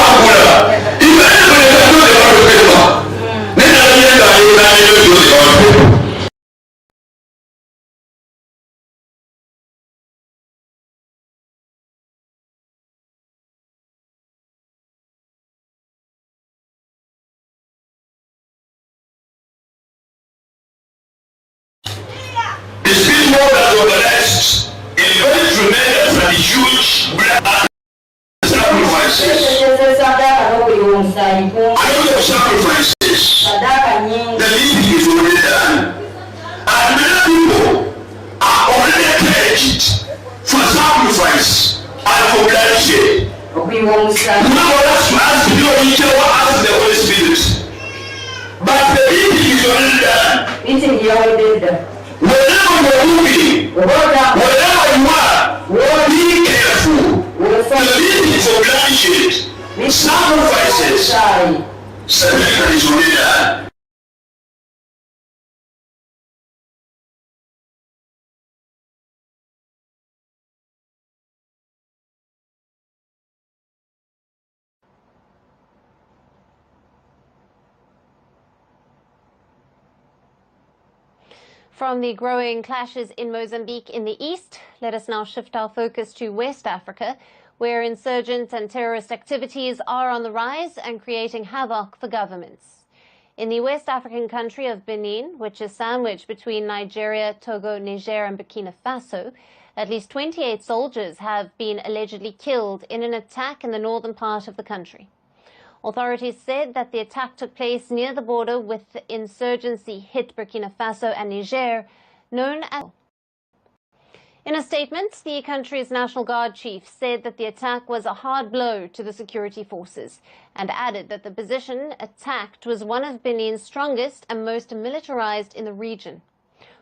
If anybody can do the wrong paper, then I know the speed war that organized a very tremendous and huge black sacrifices. I know your sacrifices. The least is already done. And many people are already pledged for sacrifice and for bloodshed. Now let's ask you ask the Holy Spirit. But the least is already done. Wherever you're moving, wherever you are, be careful. The least for bloodshed, sacrifices, something is already done. From the growing clashes in Mozambique in the east, let us now shift our focus to West Africa, where insurgents and terrorist activities are on the rise and creating havoc for governments. In the West African country of Benin, which is sandwiched between Nigeria, Togo, Niger, and Burkina Faso, at least 28 soldiers have been allegedly killed in an attack in the northern part of the country. Authorities said that the attack took place near the border with the insurgency hit Burkina Faso and Niger, known as. In a statement, the country's National Guard chief said that the attack was a hard blow to the security forces and added that the position attacked was one of Benin's strongest and most militarized in the region.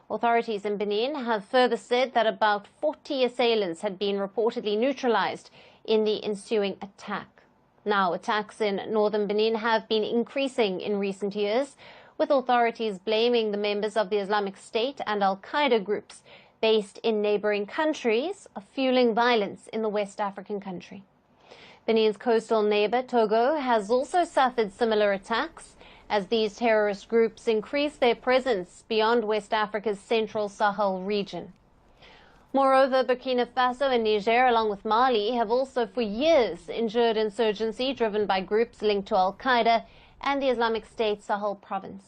Authorities in Benin have further said that about 40 assailants had been reportedly neutralized in the ensuing attack. Now, attacks in northern Benin have been increasing in recent years, with authorities blaming the members of the Islamic State and Al-Qaeda groups based in neighboring countries of fueling violence in the West African country. Benin's coastal neighbor, Togo, has also suffered similar attacks as these terrorist groups increase their presence beyond West Africa's central Sahel region. Moreover, Burkina Faso and Niger, along with Mali, have also for years endured insurgency driven by groups linked to Al-Qaeda and the Islamic State Sahel province.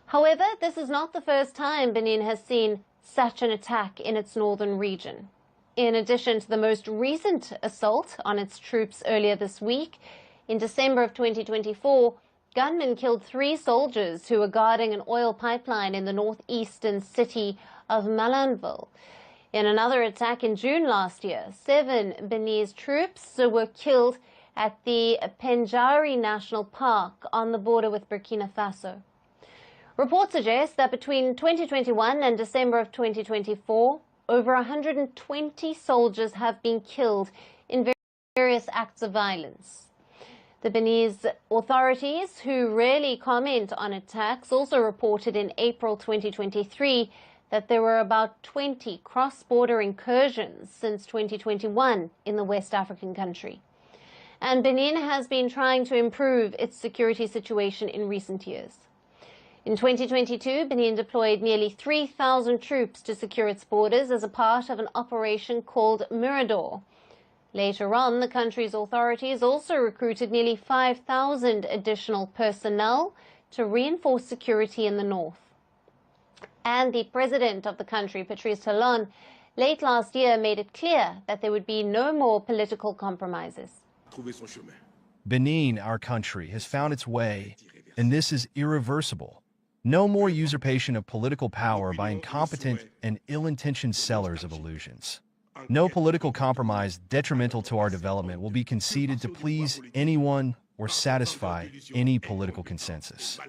However, this is not the first time Benin has seen such an attack in its northern region. In addition to the most recent assault on its troops earlier this week, in December of 2024, gunmen killed 3 soldiers who were guarding an oil pipeline in the northeastern city of Malanville. In another attack in June last year, 7 Beninese troops were killed at the Pendjari National Park on the border with Burkina Faso. Reports suggest that between 2021 and December of 2024, over 120 soldiers have been killed in various acts of violence. The Beninese authorities, who rarely comment on attacks, also reported in April 2023 that there were about 20 cross-border incursions since 2021 in the West African country. And Benin has been trying to improve its security situation in recent years. In 2022, Benin deployed nearly 3,000 troops to secure its borders as a part of an operation called Mirador. Later on, the country's authorities also recruited nearly 5,000 additional personnel to reinforce security in the north. And the president of the country, Patrice Talon, late last year made it clear that there would be no more political compromises. Benin, our country, has found its way, and this is irreversible. No more usurpation of political power by incompetent and ill-intentioned sellers of illusions. No political compromise detrimental to our development will be conceded to please anyone or satisfy any political consensus.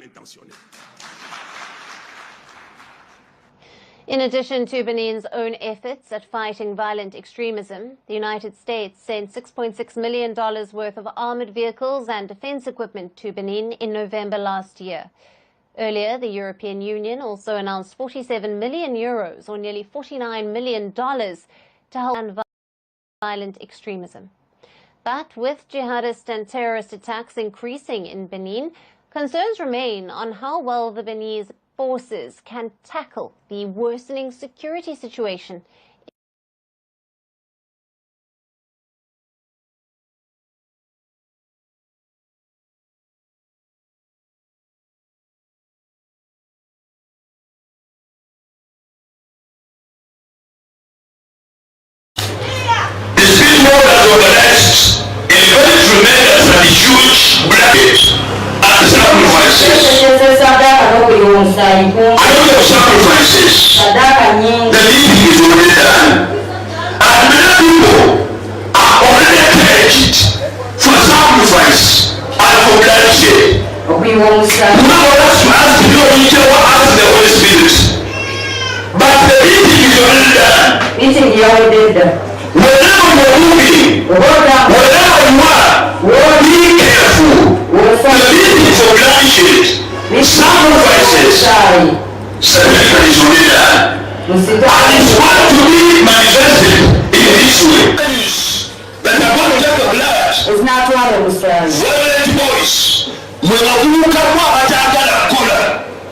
In addition to Benin's own efforts at fighting violent extremism, the United States sent $6.6 million worth of armored vehicles and defense equipment to Benin in November last year. Earlier, the European Union also announced 47 million euros, or nearly $49 million, to help violent extremism. But with jihadist and terrorist attacks increasing in Benin, concerns remain on how well the Beninese forces can tackle the worsening security situation. Organized a very tremendous and huge bracket and sacrifices. I know your sacrifices. The living is already done. And many people are already pledged for sacrifice and for bloodshed. Now let's ask the Holy Spirit. But the living is already done. Wherever you're moving, wherever you are, be careful. The living for bloodshed, sacrifices, salvation is already done. And it's going to be manifested in this way. That are going to take the blood. Violent boys, mwenavuka kwa batagala kola,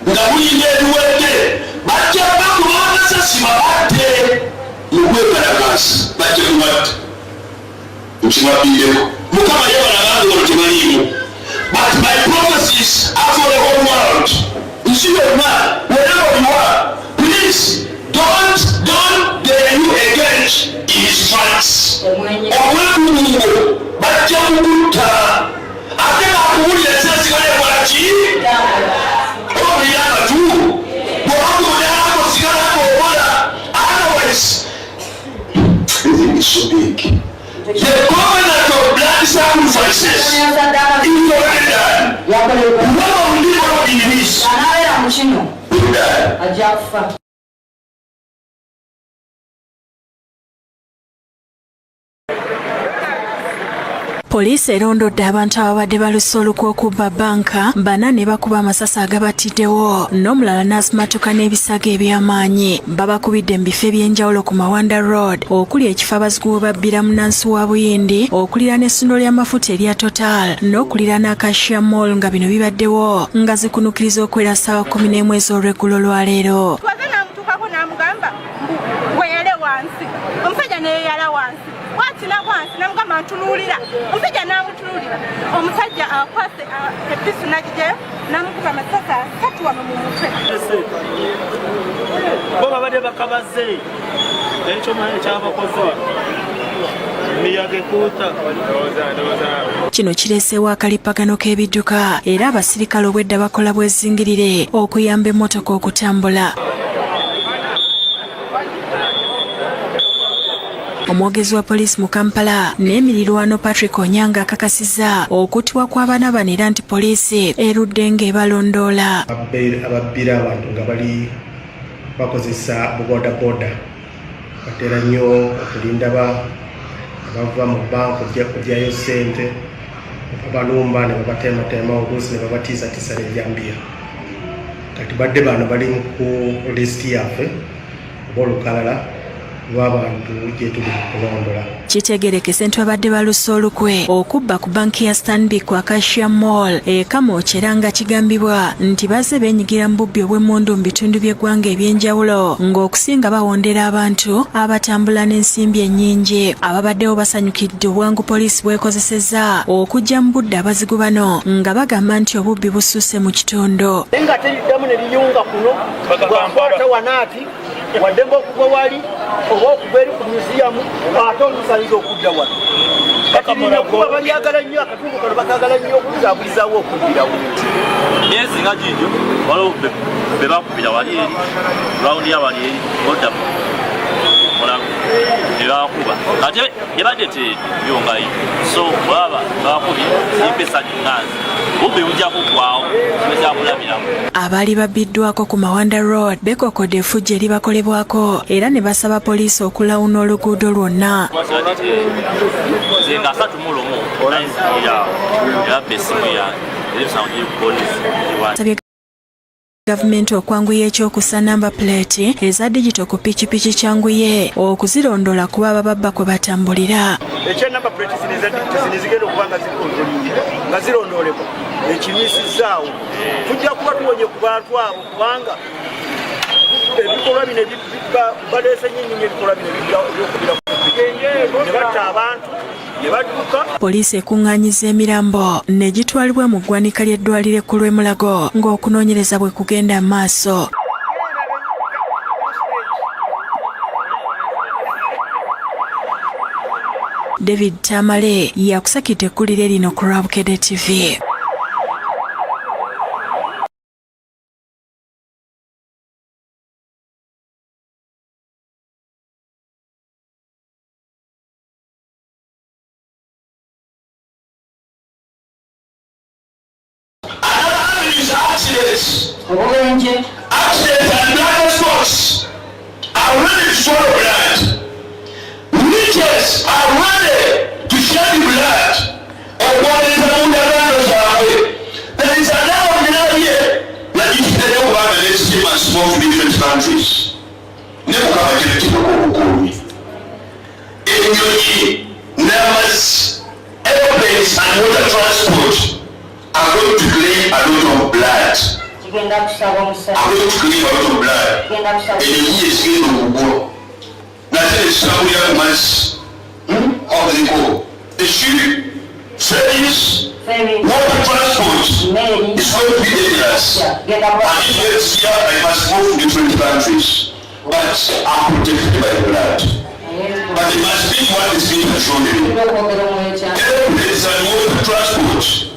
nga muyinde duwede, bajaba kubona sasima bate. Mugwekalakasi bajeruwati nkibabiireko mukama yabalabanga olutimaliimu but my prophecies are for the whole world. Poliisi erondodde abantu ababadde baluse olukwe okubba bbanka, 4 ne bakuba amasasi agabatiddewo, n'omulala n'asimatuka n'ebisago eby'amaanyi. Babakubidde mu bifo eby'enjawulo ku Mawanda Road, okuli ekifo abazigu we babbiramu Nansi wa Buyindi, okulira n'essundiro ly'amafuta erya Total, n'okulira n'Acacia Mall nga bino bibaddewo nga zikunukiriza okwera ssaawa 11 ez'olweggulo lwaleero. Namutuukako n'amugamba weyale wansi, omusajja neyeyala wansi. Watina wansi namugamba ntunuulira, omusajja n'amutululira, omusajja akwase episu n'agije n'amukuba amasasi 3 wano mu mutwe. Bo babadde bakabaze ekyo ekyabakoze miyaga ekuuta. Kino kireeseewo akalipagano k'ebidduka era abasirikale obwedda bakola bwezingirire okuyamba emmotoka okutambula. Omwogezi wa poliisi mu Kampala n'emirirwano Patrick Onyanga akakasizza okuttibwa kw'abaana bano era nti poliisi erudde ng'ebalondoola. Ababbira abantu nga bali bakozesa bubodaboda batera nnyo okulinda abava mu banka okugyayo ssente, babalumba ne babateematema oluusi ne babatiisatiisa n'ejjambiya. Kati badde bano bali ku lisiti yaffe oba olukalala lw'abantu gye tuli kulondola. Kitegerekese nti babadde baluse olukwe okubba ku banki ya Stanbic ku Acacia Mall Kamwokye era nga kigambibwa nti bazze beenyigira mu bubbi obw'emmundu mu bitundu by'eggwanga eby'enjawulo ng'okusinga bawondera abantu abatambula n'ensimbi ennyingi. Ababaddewo basanyukidde obwangu poliisi bwekozesezza okujja mu budde abazigu bano nga bagamba nti obubbi bususse mu kitundu. Naye nga teriddamu ne liyunga kuno bwakwata wanaati wadde ng'okugwa wali oba okugwa eri ku muziyamu ate olusanyiza okudda wano. Kati kuba balyagala nnyo akatundu kano bakagala nnyo okuzaabulizawo okuddirawo. Myezi nga gigyo waliwo be bakubira wali eri rawundi yabali eri odda mulago ne bakuba ate yabadde teyongayo so bwaba bakubye empesa nnanzi bubbi bujja kuggwawo kibekyamulabiramu. Abaali babbiddwako ku Mawanda Road bekokodde effujjo eribakolebwako era ne basaba poliisi okulawuna oluguudo lwonna. Nze nga 31 nayinzikiraawo erabba essimu yange ebisango giri ku poliisi. Gavumenti okwanguya ekyokussa namba plate eza digito ku pikipiki kyanguye okuzirondoola kuba abababba kwe batambulira. Ekyenamba plate zigenda okuba nga zikontrolinga nga zirondoolebwa ekimiisizaawo tujja kuba tuwonye ku bantu abo kubanga ebikolwa bino baleese nnyinnyinyi ebikolwa bino ebyokubira ne batta abantu ne badduka. Poliisi ekuŋŋaanyiza emirambo ne gitwalibwa mu ggwanika ly'eddwaliro ekkulu e Mulago ng'okunoonyereza bwe kugenda mu maaso. David Tamale yakusakidde ekkulire lino ku Rwabukedde TV. Accidents and blind spots are ready to swallow blood. Witches are ready to shed blood. And what is the way? There is another million here that you can know about the legislative and small to different countries. Never come again to the in numbers, airplanes and water transport are going to claim a lot of blood. I'm going to claim a lot of blood. And the year is going to go. Nothing is somewhere much. How do they go? The ship, ferries, water transport is going to be dangerous. And if it's here, I must move to different countries. But I'm protected by blood. But it must be what is being controlled. Airplanes and water transport.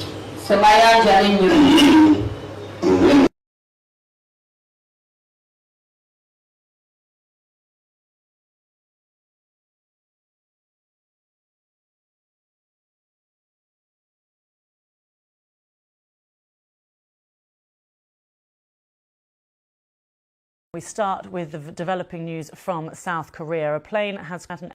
We start with the developing news from South Korea. A plane has at an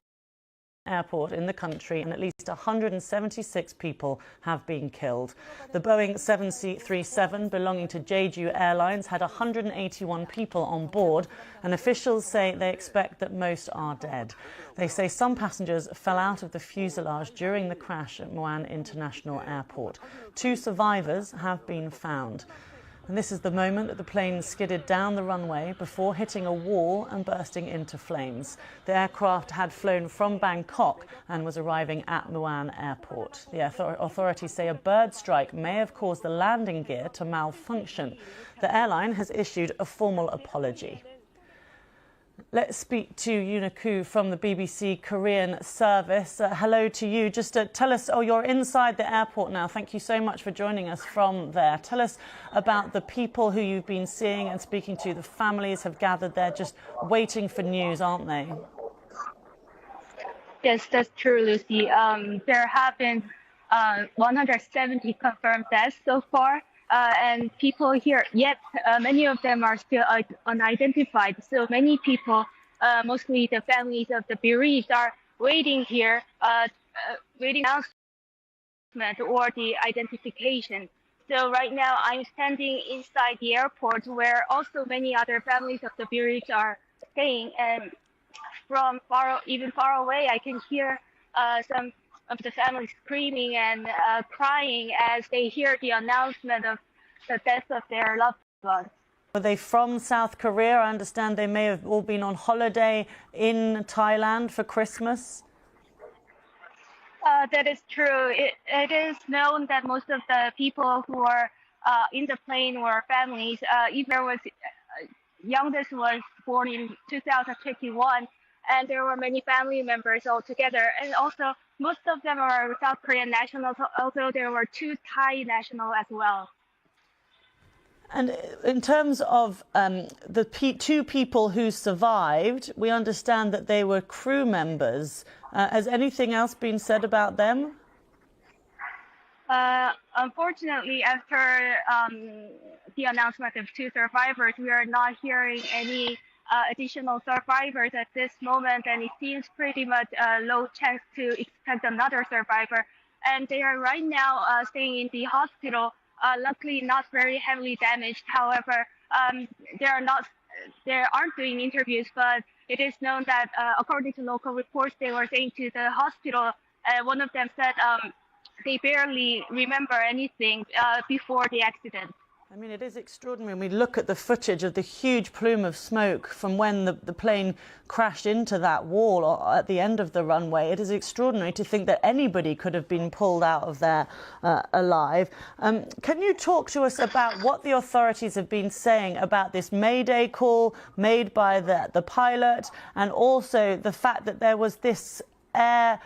airport in the country and at least 176 people have been killed. The Boeing 737 belonging to Jeju Airlines had 181 people on board, and officials say they expect that most are dead. They say some passengers fell out of the fuselage during the crash at Muan International Airport. 2 survivors have been found. And this is the moment that the plane skidded down the runway before hitting a wall and bursting into flames. The aircraft had flown from Bangkok and was arriving at Muan Airport. The authorities say a bird strike may have caused the landing gear to malfunction. The airline has issued a formal apology. Let's speak to Yoona Koo from the BBC Korean service. Hello to you. Just tell us, you're inside the airport now. Thank you so much for joining us from there. Tell us about the people who you've been seeing and speaking to. The families have gathered there just waiting for news, aren't they? Yes, that's true, Lucy. There have been 170 confirmed deaths so far. And people here, yet many of them are still unidentified. So many people, mostly the families of the bereaved, are waiting here, waiting announcement or the identification. So right now I'm standing inside the airport where also many other families of the bereaved are staying. And from even far away, I can hear some of the families screaming and crying as they hear the announcement of the death of their loved ones. Were they from South Korea? I understand they may have all been on holiday in Thailand for Christmas. That is true. It is known that most of the people who are in the plane were families. Even there was youngest was born in 2021, and there were many family members altogether. And also, most of them are South Korean nationals, although there were 2 Thai nationals as well. And in terms of the 2 people who survived, we understand that they were crew members. Has anything else been said about them? Unfortunately, after the announcement of 2 survivors, we are not hearing any additional survivors at this moment, and it seems pretty much a low chance to expect another survivor. And they are right now staying in the hospital, luckily not very heavily damaged. However, they aren't doing interviews, but it is known that according to local reports, they were saying to the hospital, one of them said they barely remember anything before the accident. I mean, it is extraordinary when we look at the footage of the huge plume of smoke from when the plane crashed into that wall or at the end of the runway. It is extraordinary to think that anybody could have been pulled out of there alive. Can you talk to us about what the authorities have been saying about this Mayday call made by the pilot, and also the fact that there was this air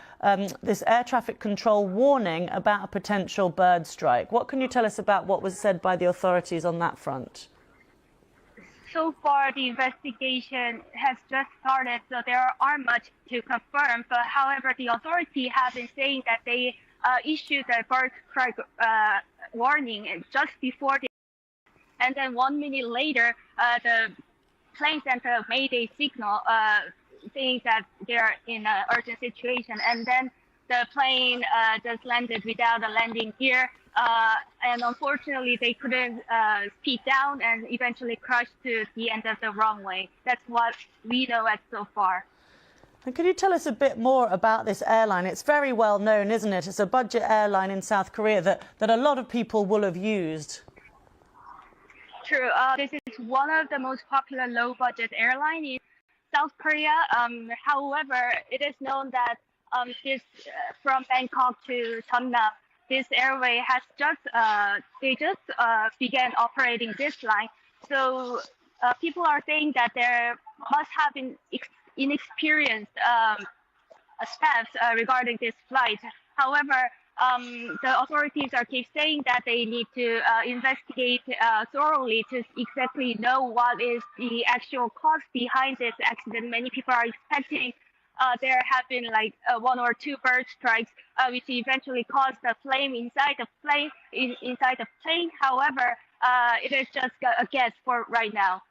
traffic control warning about a potential bird strike? What can you tell us about what was said by the authorities on that front? So far, the investigation has just started, so there aren't much to confirm. But however, the authorities have been saying that they issued a bird strike warning just before the, and then 1 minute later, the plane sent a Mayday signal saying that they're in an urgent situation, and then the plane just landed without a landing gear, and unfortunately they couldn't speed down and eventually crashed to the end of the runway. That's what we know as so far. And can you tell us a bit more about this airline? It's very well known, isn't it? It's a budget airline in South Korea that a lot of people will have used. True. This is one of the most popular low-budget airlines in South Korea. However, it is known that this from Bangkok to Jeonnam, this airway has just began operating this line. So people are saying that there must have been inexperienced staff regarding this flight. However, the authorities keep saying that they need to investigate thoroughly to exactly know what is the actual cause behind this accident. Many people are expecting there have been like 1 or 2 bird strikes, which eventually caused a flame inside the plane. However, it is just a guess for right now.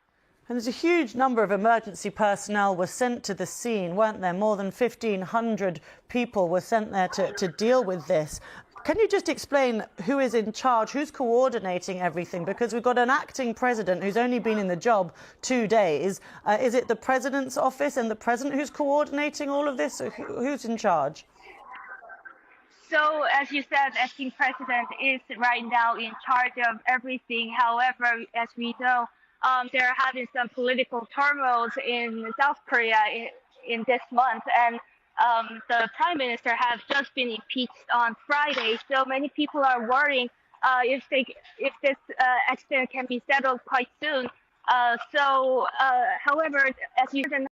And there's a huge number of emergency personnel were sent to the scene, weren't there? More than 1,500 people were sent there to deal with this. Can you just explain who is in charge, who's coordinating everything? Because we've got an acting president who's only been in the job 2 days. Is it the president's office and the president who's coordinating all of this? Who's in charge? So, as you said, acting president is right now in charge of everything. However, as we know, there are having some political turmoil in South Korea in this month, and the prime minister has just been impeached on Friday. So many people are worrying if this accident can be settled quite soon. However, as you said,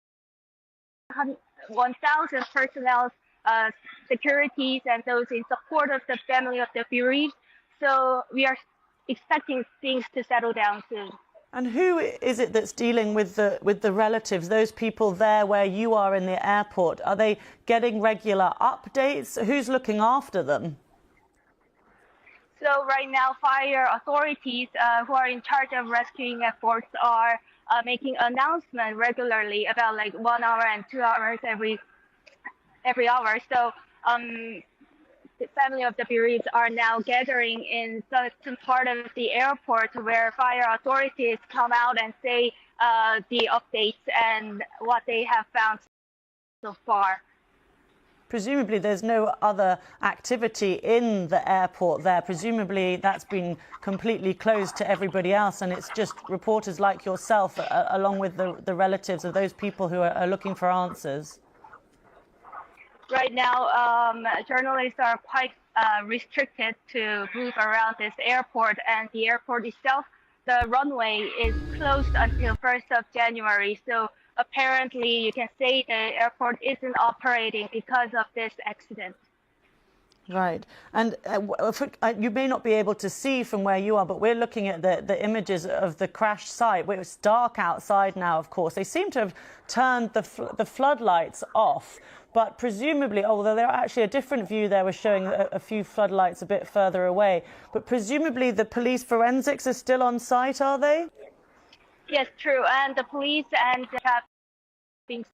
1,000 personnel, securities, and those in support of the family of the bereaved. So we are expecting things to settle down soon. And who is it that's dealing with the relatives, those people there where you are in the airport? Are they getting regular updates? Who's looking after them? So right now, fire authorities who are in charge of rescuing efforts are making announcements regularly about like 1 hour and 2 hours every hour. So the family of the bereaved are now gathering in certain part of the airport where fire authorities come out and say the updates and what they have found so far. Presumably there's no other activity in the airport there. Presumably that's been completely closed to everybody else, and it's just reporters like yourself along with the relatives of those people who are looking for answers. Right now, journalists are quite restricted to move around this airport, and the airport itself, the runway is closed until 1st of January. So apparently you can say the airport isn't operating because of this accident. Right. And you may not be able to see from where you are, but we're looking at the images of the crash site. It's dark outside now, of course. They seem to have turned the floodlights off. But presumably, although there are actually a different view there was showing a few floodlights a bit further away, but presumably the police forensics are still on site, are they? Yes, true. And the police and have been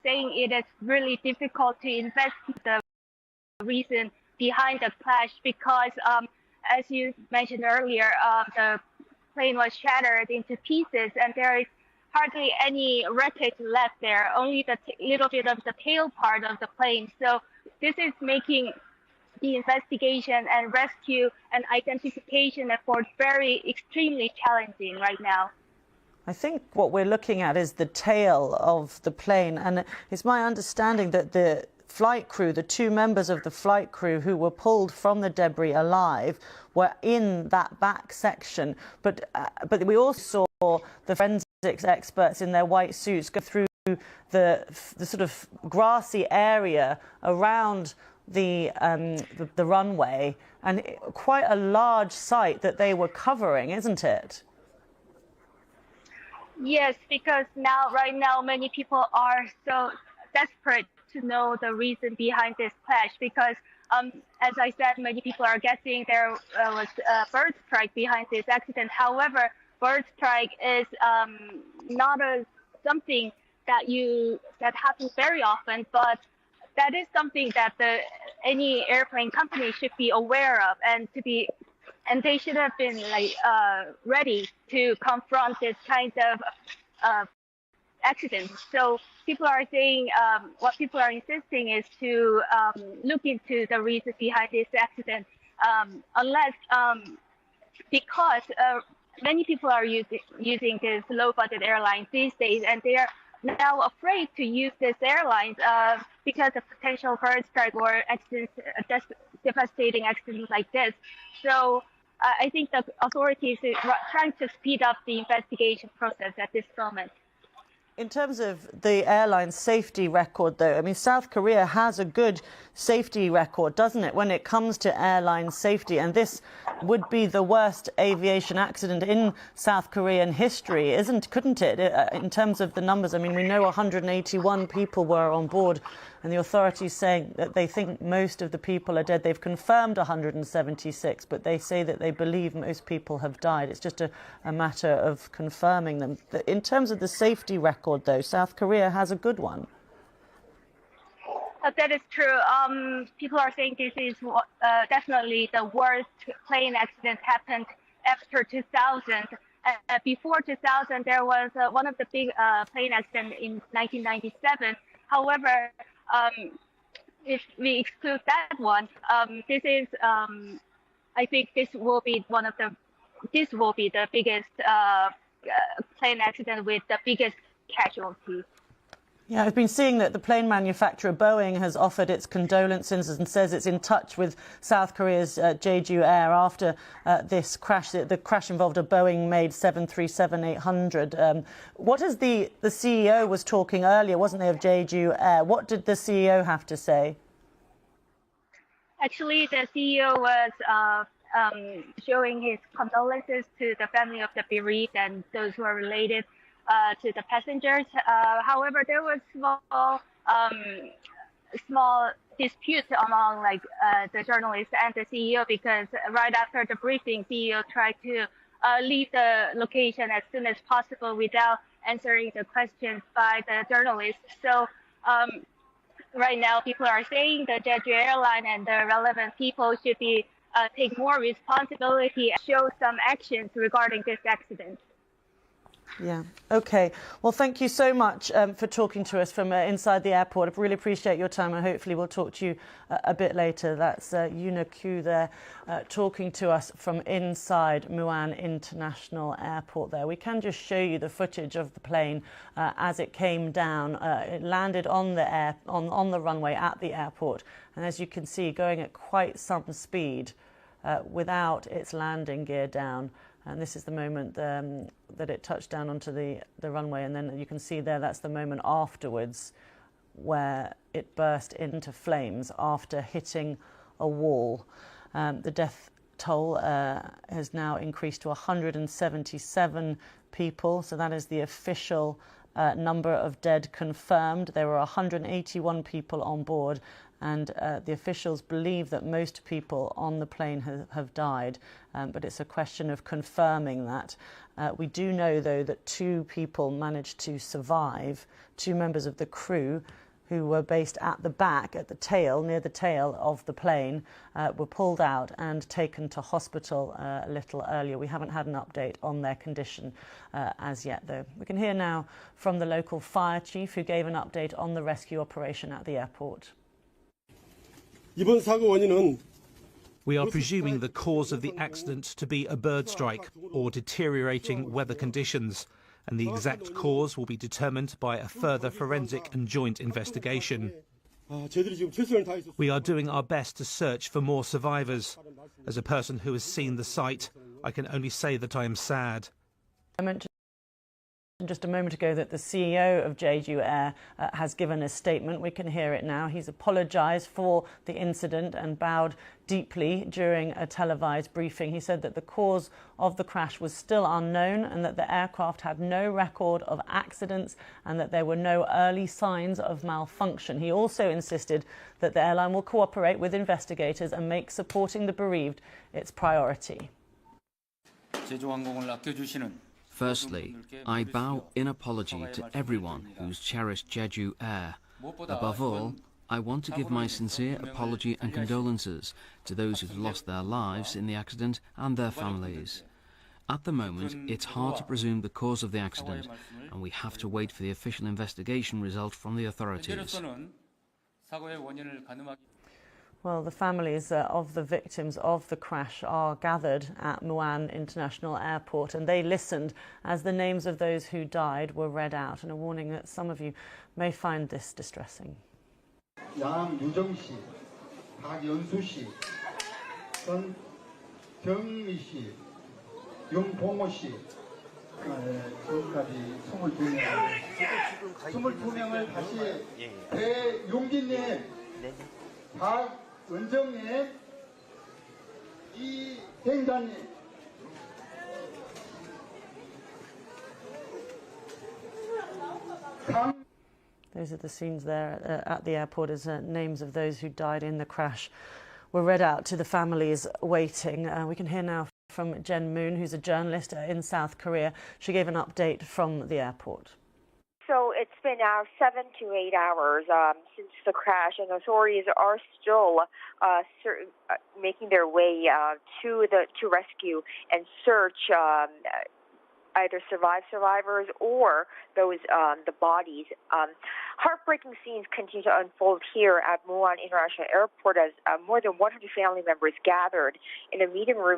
saying it is really difficult to investigate the reason behind the crash because, as you mentioned earlier, the plane was shattered into pieces and there is hardly any wreckage left there, only the little bit of the tail part of the plane. So this is making the investigation and rescue and identification efforts extremely challenging right now. I think what we're looking at is the tail of the plane, and it's my understanding that the flight crew, the 2 members of the flight crew who were pulled from the debris alive, were in that back section. But we also saw the forensics experts in their white suits go through the sort of grassy area around the runway, and quite a large site that they were covering, isn't it? Yes, because right now, many people are so desperate to know the reason behind this crash because, as I said, many people are guessing there was a bird strike behind this accident. However, bird strike is not something that happens very often, but that is something that any airplane company should be aware of, and they should have been ready to confront this kind of accident. So people are saying what people are insisting is to look into the reason behind this accident, because many people are using this low-budget airline these days, and they are now afraid to use this airline because of potential bird strike or accidents, devastating accidents like this. So I think the authorities are trying to speed up the investigation process at this moment. In terms of the airline's safety record, though, I mean, South Korea has a good safety record, doesn't it, when it comes to airline safety? And this would be the worst aviation accident in South Korean history, couldn't it, in terms of the numbers? I mean, we know 181 people were on board and the authorities saying that they think most of the people are dead. They've confirmed 176, but they say that they believe most people have died. It's just a matter of confirming them. In terms of the safety record, though, South Korea has a good one. That is true. People are saying this is definitely the worst plane accident happened after 2000. Before 2000, there was one of the big plane accidents in 1997. However, if we exclude that one, this is, I think this will be the biggest plane accident with the biggest casualties. Yeah, I've been seeing that the plane manufacturer Boeing has offered its condolences and says it's in touch with South Korea's Jeju Air after this crash. The crash involved a Boeing-made 737-800. What is the CEO was talking earlier, wasn't there, of Jeju Air? What did the CEO have to say? Actually, the CEO was showing his condolences to the family of the bereaved and those who are related to the passengers. However, there was small dispute among the journalists and the CEO, because right after the briefing, CEO tried to leave the location as soon as possible without answering the questions by the journalists. So right now, people are saying the Jeju airline and the relevant people should be take more responsibility and show some actions regarding this accident. Yeah. OK. Well, thank you so much for talking to us from inside the airport. I really appreciate your time, and hopefully we'll talk to you a bit later. That's Yuna Kyu there talking to us from inside Muan International Airport there. We can just show you the footage of the plane as it came down. It landed on the on the runway at the airport, and as you can see, going at quite some speed without its landing gear down. And this is the moment that it touched down onto the runway, and then you can see there, that's the moment afterwards where it burst into flames after hitting a wall. The death toll has now increased to 177 people, so that is the official number of dead confirmed. There were 181 people on board, and the officials believe that most people on the plane have died, but it's a question of confirming that. We do know, though, that 2 people managed to survive, 2 members of the crew who were based at the back, at the tail, near the tail of the plane, were pulled out and taken to hospital a little earlier. We haven't had an update on their condition as yet, though. We can hear now from the local fire chief, who gave an update on the rescue operation at the airport. We are presuming the cause of the accident to be a bird strike or deteriorating weather conditions, and the exact cause will be determined by a further forensic and joint investigation. We are doing our best to search for more survivors. As a person who has seen the site, I can only say that I am sad. I mentioned just a moment ago that the CEO of Jeju Air has given a statement. We can hear it now. He's apologised for the incident and bowed deeply during a televised briefing. He said that the cause of the crash was still unknown and that the aircraft had no record of accidents and that there were no early signs of malfunction. He also insisted that the airline will cooperate with investigators and make supporting the bereaved its priority. Firstly, I bow in apology to everyone who's cherished Jeju Air. Above all, I want to give my sincere apology and condolences to those who've lost their lives in the accident and their families. At the moment, it's hard to presume the cause of the accident, and we have to wait for the official investigation result from the authorities. Well, the families of the victims of the crash are gathered at Muan International Airport, and they listened as the names of those who died were read out, and a warning that some of you may find this distressing. 양유정 씨, 박연수 씨, 정경미 씨, 윤봉호 씨, 지금까지 22명을 다시 배용진님, 박은정님, 이행자님, Those are the scenes there at the airport as names of those who died in the crash were read out to the families waiting. We can hear now from Jen Moon, who's a journalist in South Korea. She gave an update from the airport. So it's been now 7 to 8 hours since the crash, and authorities are still making their way to rescue and search either survivors or those the bodies. Heartbreaking scenes continue to unfold here at Muan International Airport as more than 100 family members gathered in a meeting room.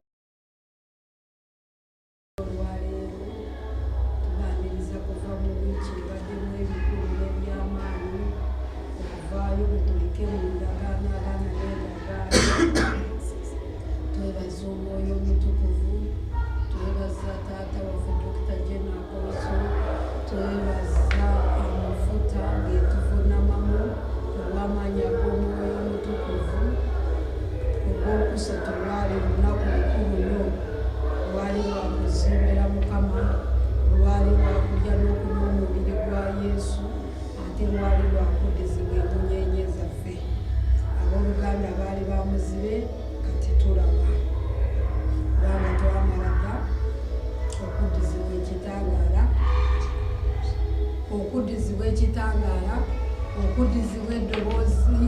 okudizibwa eddoboozi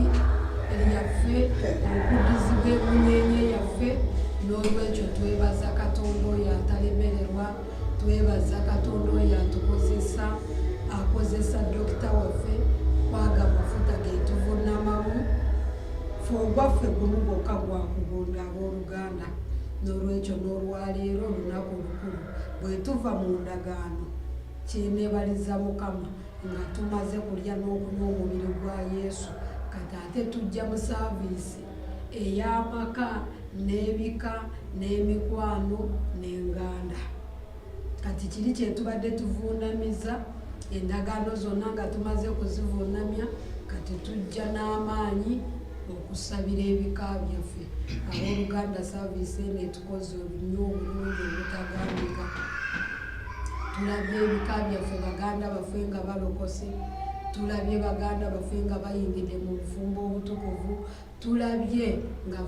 lyaffe okudizibwa emunyenye yaffe n'olwekyo twebaza katonda oyo atalemererwa twebaza katonda oyo atukozesa akozesa dokita waffe kwaga amafuta geetuvunamamu fe ogwaffe gumu gwokka gwakubunda abooluganda n'olwekyo n'olwaleero olunaku lukulu bwe tuva mu ndagaano kyeneebaliza mukama nga tumaze kulya n'okunywa omubiri gwa yesu kati ate tujja mu saaviisi ey'amaka n'ebika n'emikwano n'enganda kati kiri kyetubadde tuvunamiza endagaano zonna nga tumaze kuzivunamya kati tujja n'amaanyi okusabira ebika byaffe abooluganda saaviisi eno etukoze nnyo obulungi obutagambika tulabye ebika byaffe baganda baffe nga balokose tulabye baganda baffe nga bayingidde mu bufumbo obutukuvu tulabye nga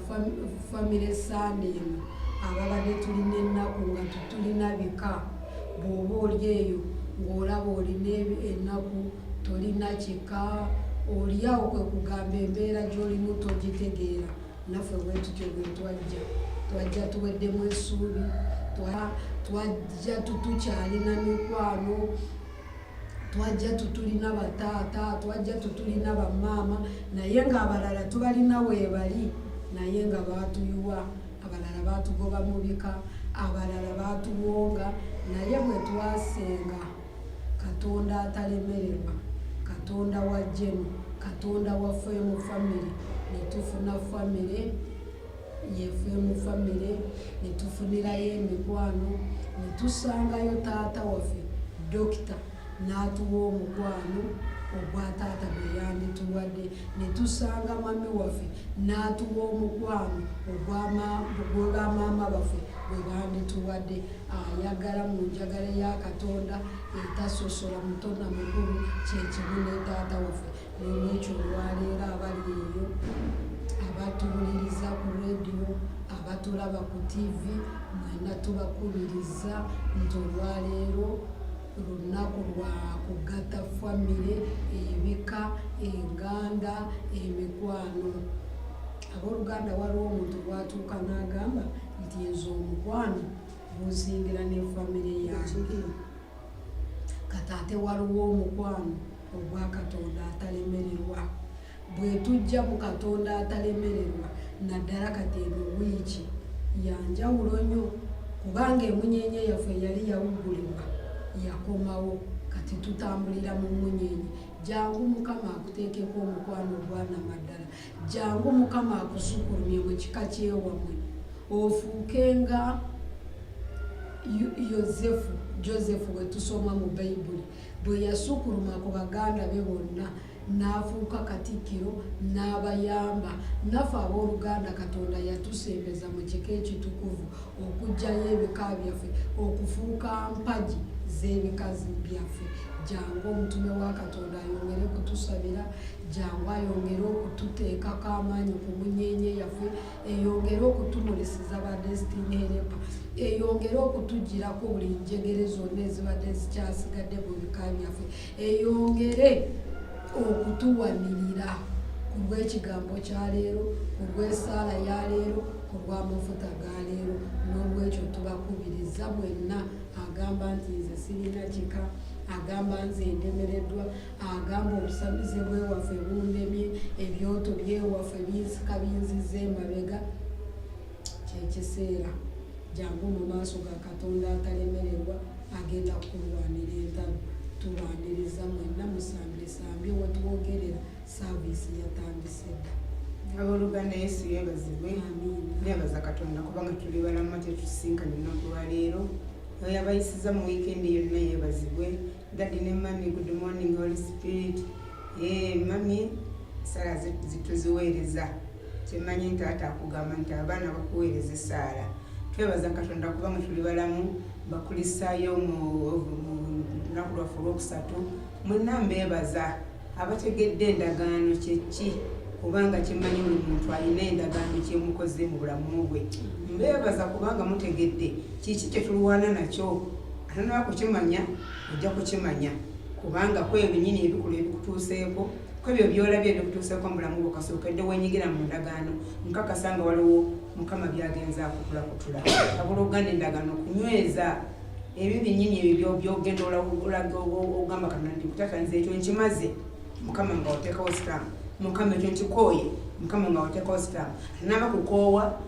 famire sande eno ababadde tulina ennaku nga tulina bika bw'oba oli eyo ng'olaba olina ennaku tolina kika oliawo kwe kugamba embeera gy'olimu togitegeera naffe bwe tutyo bwe twajja tuweddemu essuubi twajja tukyalina mikwano twajja tutulina bataata twajja tutulina bamaama naye ng'abalala tubalina weebali naye nga baatuyiwa abalala baatugoba mu bika abalala baatuwonga naye bwe twasenga katonda atalemererwa katonda wa jenu katonda waffe mu famire netufuna famire yefe mu famire netufunirayo emikwano netusangayo taata waffe dokita n'atuwa omukwano ogwa taata gwe yandituwadde netusanga mami waffe n'atuwa omukwano gwe bamaama baffe bwe bandituwadde ayagala mu njagala ya katonda etasosola muto na mukulu kyekimu ne taata waffe n'olwekyo olwaleero abali eyo abatuwuliriza ku rediyo abatulaba ku tivi mwena tubakubiriza nti olwaleero olunaku lwa kugatta famire ebika enganda emikwano abooluganda waliwo omuntu lwatuuka n'agamba nti nze omukwano guzingira ne famire yange kati ate waliwo omukwano ogwa katonda atalemererwa bwe tujja mu katonda atalemererwa naddala kati eno wiiki yanjawulo nnyo kubanga emunyenye yaffe yali yawuggulibwa yakomawo kati tutambulira mu munyenye jangu mukama akuteekeko omukwano ogwanamaddala jangu mukama akusukulumye mu kika kyewamwe ofuukenga Josefu bwe tusoma mu bayibuli bwe yasukuluma ku baganda be bonna n'afuuka katikkiro n'abayamba naffe abooluganda katonda yatusembeza mu kika ekitukuvu okuggyayo ebika byaffe okufuuka mpagi z'ebikazi byaffe. Jangu omutume wa Katonda ayongere kutusabira, jangu ayongere okututeekako amaanyi ku munyenye yaffe, eyongere okutumulisiza ba Destiny Helper, eyongere okutugirako buli njegere zonna ezibadde zikyasigadde mu bika byaffe, eyongere okutuwanirira ku lw'ekigambo kya leero, ku lw'essaala ya leero, ku lw'amafuta ga leero. N'olwekyo tubakubiriza mwenna, agamba nti nze sirina kika, agamba nze ndemereddwa, agamba obusamize bwewaffe bundemye, ebyoto byewaffe binsika binzize emabega. Kyekiseera jangu mu maaso ga Katonda atalemererwa, agenda kulwanira entalo. Tulwaniriza mwenna musambire we twogerera, saavisi yatandise dda. Abooluganda Yesu yeebazibwe, neebaza Katonda kubanga tuli balamu ate tusinkanye ennaku lwa leero. Oyo yabayisiza mu wiikendi yonna yeebazibwe. Daddy ne mami, good morning Holy Spirit. Mami, sala zituziweereza. Kyemanyi nti ate akugamba nti abaana bakuweereza essaala. Twebaza Katonda kubanga tuli balamu, bakulisaayo mu lunaku lwaffe olwokusatu. Mwenna mbeebaza abategedde endagaano kyeki, kubanga kimanyi buli muntu alina endagaano kyemukoze mu bulamu bwe. Mbeebaza kubanga mutegedde kiki kye tulwana nakyo. Ate nawe kukimanya ojja kukimanya, kubanga kwebyo nnyini ebikulu ebikutuuseeko, kwebyo byolabye ebikutuuseeko mu bulamu bwo kasookedde wenyigira mu ndagaano, nkakasa nga waliwo Mukama byagenza akukulakutula. Abooluganda endagaano kunyweza ebyo byennyini ebyo byogenda olaga ogamba Katonda nti kutata nze ekyo nkimaze, Mukama nga oteekawo sitamu. Mukama ekyo nkikooye, Mukama nga oteekawo sitamu. Naba kukoowa,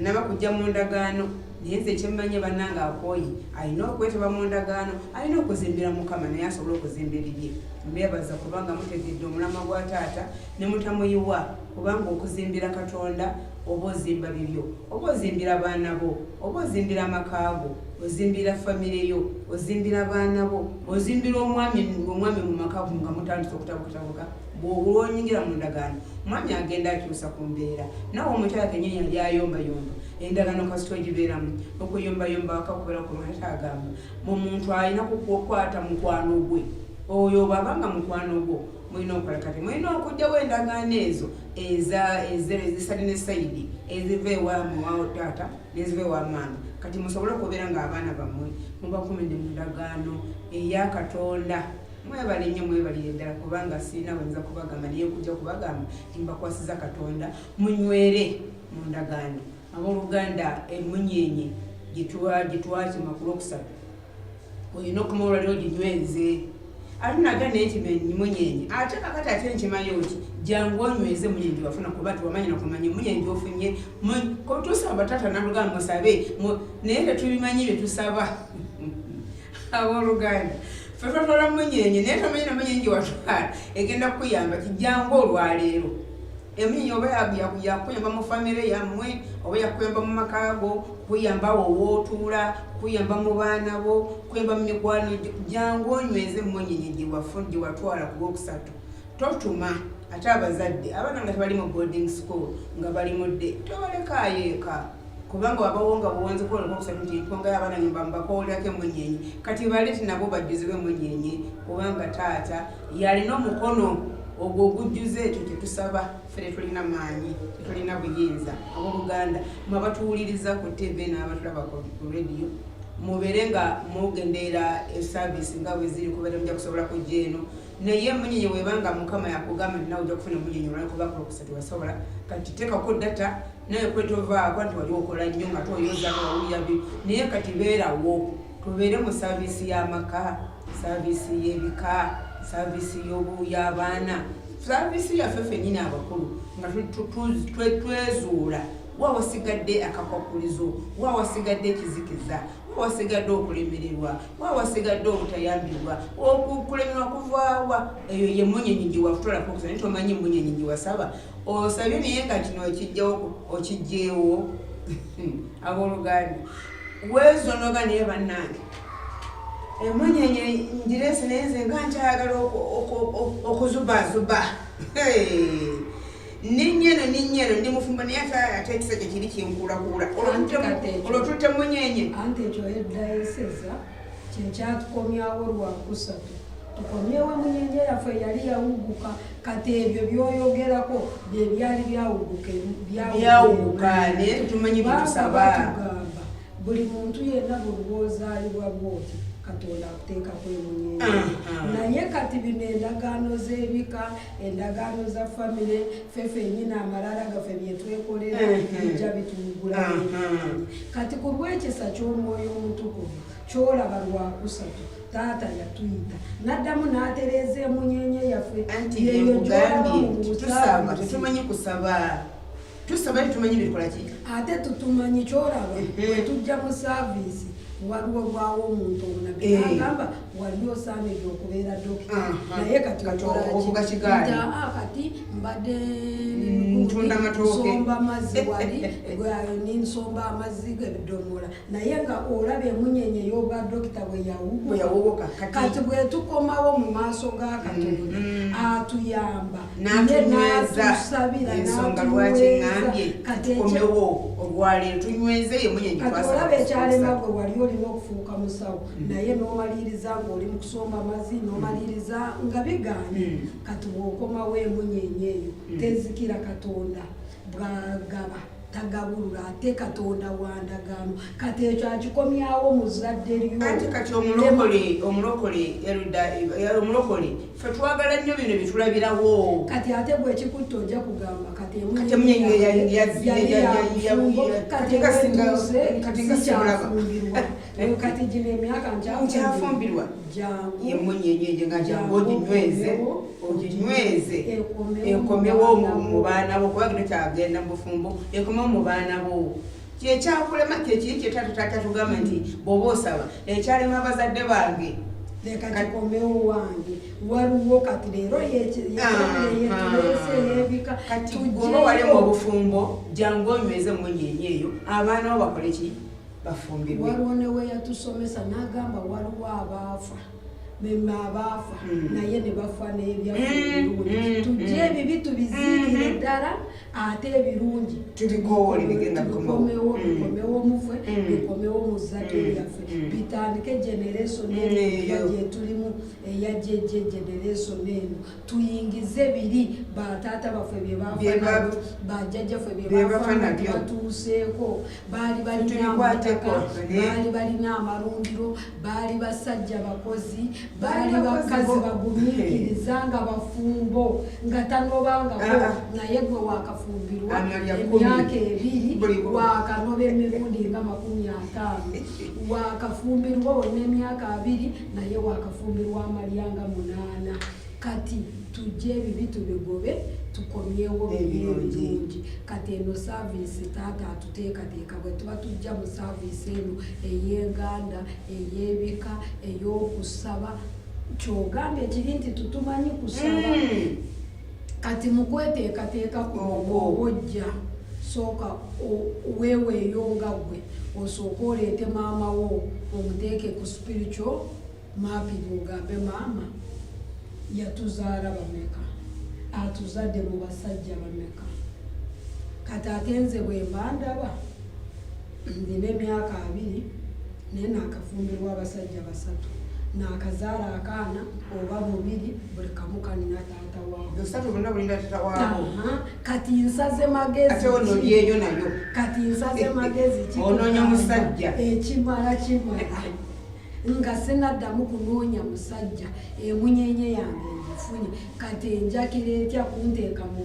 naba kujja mu ndagaano, naye nze kyemmanyi bannange akooye alina okwetaba mu ndagaano, alina okuzimbira Mukama naye asobole okuzimba ebibye. Mbeebaza kubanga mutegedde omulamwa gwa taata ne mutamuyiwa, kubanga okuzimbira Katonda oba ozimba bibyo, oba ozimbira baana bo, oba ozimbira amaka go, ozimbira famire yo, ozimbira baana bo, ozimbira omwami mu maka go nga mutandise okutabukatabuka. Bw'onyingira mu ndagaano, mwami agenda akyusa ku mbeera. Nawe omukyala kennyini yali ayombayomba, endagaano kasita ogibeeramu, okuyombayomba akakubeera ku lwatu agamba mu muntu alina kukwata mukwano gwe. Oyo bw'abanga mukwano gwo mulina okukola kati, mulina okugyawo endagaano ezo ezisalina sayidi, eziva ewa taata n'eziva ewa maama. Kati musobole okubeera ng'abaana bammwe mubakumidde mu ndagaano eya Katonda. Mwebale nnyo, mwebalire ddala kubanga sirina wenza kubagamba, naye kujja kubagamba mbakwasiza Katonda munywere mu ndagaano. Abooluganda emunyenye gitwakima ku lwokusatu, olina okumala olwaliro ginyweze. Ate naga naye kimunyenye ate kakati ate nkimanyi oti jangu onyweze munyenye wafuna kuba tiwamanyi nakumanya munyenye ofunye kotuusa abatata nalugamba musabe naye tetubimanyi bye tusaba. Abooluganda ffe twatwala munyenye naye tomanyi namunyenye watwala egenda kukuyamba kijangu olwaleero. Emunyenye oba yakuyamba mu famire yammwe, oba yakuyamba mu maka go, kuyamba awo wootuula, kuyamba mu baana bo, kuyamba mu mikwano. Jangu onyweze munyenye gye watwala ku lwokusatu. Totuma ate abazadde abaana nga tebali mu boarding school nga bali mudde, tobalekaayo eka, kubanga wabawo nga buwanze kukola lwokusatu nti nkonga y'abaana nyumba mbakoolako emunyenye. Kati baleeti nabo bajjuzibwe emunyenye, kubanga taata yalina omukono ogwo ogujjuza ekyo kye tusaba. Ffe tulina maanyi, tulina buyinza. Abooluganda mwabatuwuliriza ku TV n'abatulaba ku radio, mubeere nga mugendeera esaavisi nga bwe ziri, kubeera mujja kusobola kujja eno. Naye munyenye webanga Mukama yakugamba nti nawe ojja kufuna munyenye olwalikuba ku lwokusatu wasobola, kati teekako data naye kwetovaako nti wali okola nnyo nga toyoza wawulira bi, naye kati beerawo. Tubeere mu saavisi y'amaka, saavisi y'ebika, saavisi y'abaana, saavisi yaffe ffennyini abakulu nga twezuula wa wasigadde akakwakulizo, wa wasigadde ekizikiza, wa wasigadde okulemererwa, wa wasigadde obutayambibwa, okulemerwa kuvaawa. Eyo ye munyenye gye wafutolako okusa naye tomanyi munyenye gye wasaba osabye naye nga kino okijjeewo. Abooluganda weezonoga naye bannange emunyenye ngireese naye nze nga nkyagala okuzubaazuba. Ninnyeno ndi mufumba naye ate ekisa kye kiri kinkuulakuula olwo tutte munyenye. Anti ekyo eddayiseza kyekyatukomyawo lwakusatu tukomyewo munyenye yaffe yali yawuguka kati ebyo byoyogerako bye byali byawuguka naye tumanyi byetusaba buli muntu yenna bulwozaalibwa bwoti katonda akuteekako emunyenye naye kati bino endagaano z'ebika endagaano za famire fefe enyina amalala gaffe byetwekolera bijja bitugula kati ku lw'ekisa ky'omwoyo omutukuvu kyolaba lwakusatu taata yatuyita naddamu n'atereeza emunyenye yaffe anti yekugambye tusaba tetumanyi kusaba tusaba tetumanyi bikola ki ate tutumanyi kyolaba bwe tujja mu saaviisi waliwo lwawo omuntu omuna agamba wali osaanidde okubeera dokita naye kati kati mbadde nsomba amazzi wali ninsomba amazzi gebidomola naye nga olaba emunyenye y'obwa dokita bwe yawuguka kati bwe tukomawo mu maaso ga Katonda atuyamba n'atusabira ensonga lwaki ŋambye tukomewo olwaleero tunyweze emunyenye kati olaba ekyalema gwe wali olina okufuuka musawo naye n'omaliriza ng'oli mu kusomba amazzi n'omaliriza nga bigaanye kati bw'okomawo emunyenye eyo tezikira Katonda bw'agaba tagabulula ate Katonda wandagaano kati ekyo akikomyawo muzadde lyo ate kati omulokole ffe twagala nnyo bino bitulabirawo kati ate bwekikutte ojja kugamba kati emunyenye kati gino emyaka nkyafumbirwa emunyenye ejo nga jangu oginyweze ekomewo mu baana bo kuba gino kyagenda mu bufumbo ekomewo mu baana bo kyekyakulema kyekiri kyetata tugamba nti bw'oba osaba ekyalema abazadde bange leka kikomewo wange waliwo kati leero yetulese yebika kati goba wali mu bufumbo jangu onyweze emunyenye eyo abaana bo bakole ki bafumbirwe waliwo newe yatusomesa n'agamba waliwo abaafa mema abaafa naye ne bafa n'ebyaffe tujje ebibi tubiziikire ddala ate ebirungi bikomewo muffe bikomewo mu zzadde lyaffe bitandike generation eno gye tulimu eyajjejje generation eno tuyingize biri bataata baffe bye bafa bajjajjaffe bye bafa batuuseeko baali balina amataka baali balina amalundiro baali basajja bakozi baali bakazi bagumiikiriza nga bafumbo nga tanobangako naye gwe wakafumbirwa emyaka ebiri wakanoba emirundi nga 50 wakafumbirwa wonna emyaka 2 naye wakafumbirwa amalyanga 8 kati tujje ebibi tubigobe tukomyewo ebirungi kati eno saaviisi taata atuteekateeka bwe tuba tujja mu saaviisi eno ey'enganda ey'ebika ey'okusaba kyogambye ekiri nti tutumanyi kusaba kati mu kweteekateeka kuno ojja sooka weeweeyo nga gwe osooka oleete maama wo omuteeke ku spiritual mapping ogambe maama yatuzaala bameka atuzadde mu basajja bameka kati ate nze bwe mba ndaba ndina emyaka 2 naye naakafumbirwa abasajja 3 naakazaala akaana oba 2 buli kamu kanina taata waawo kati nsaze magezi kati nsaze magezi onoonya musajja ekimala nga sinaddamu kunoonya musajja emunyenye yange ngifunye kati enjakira etya kunteeka mu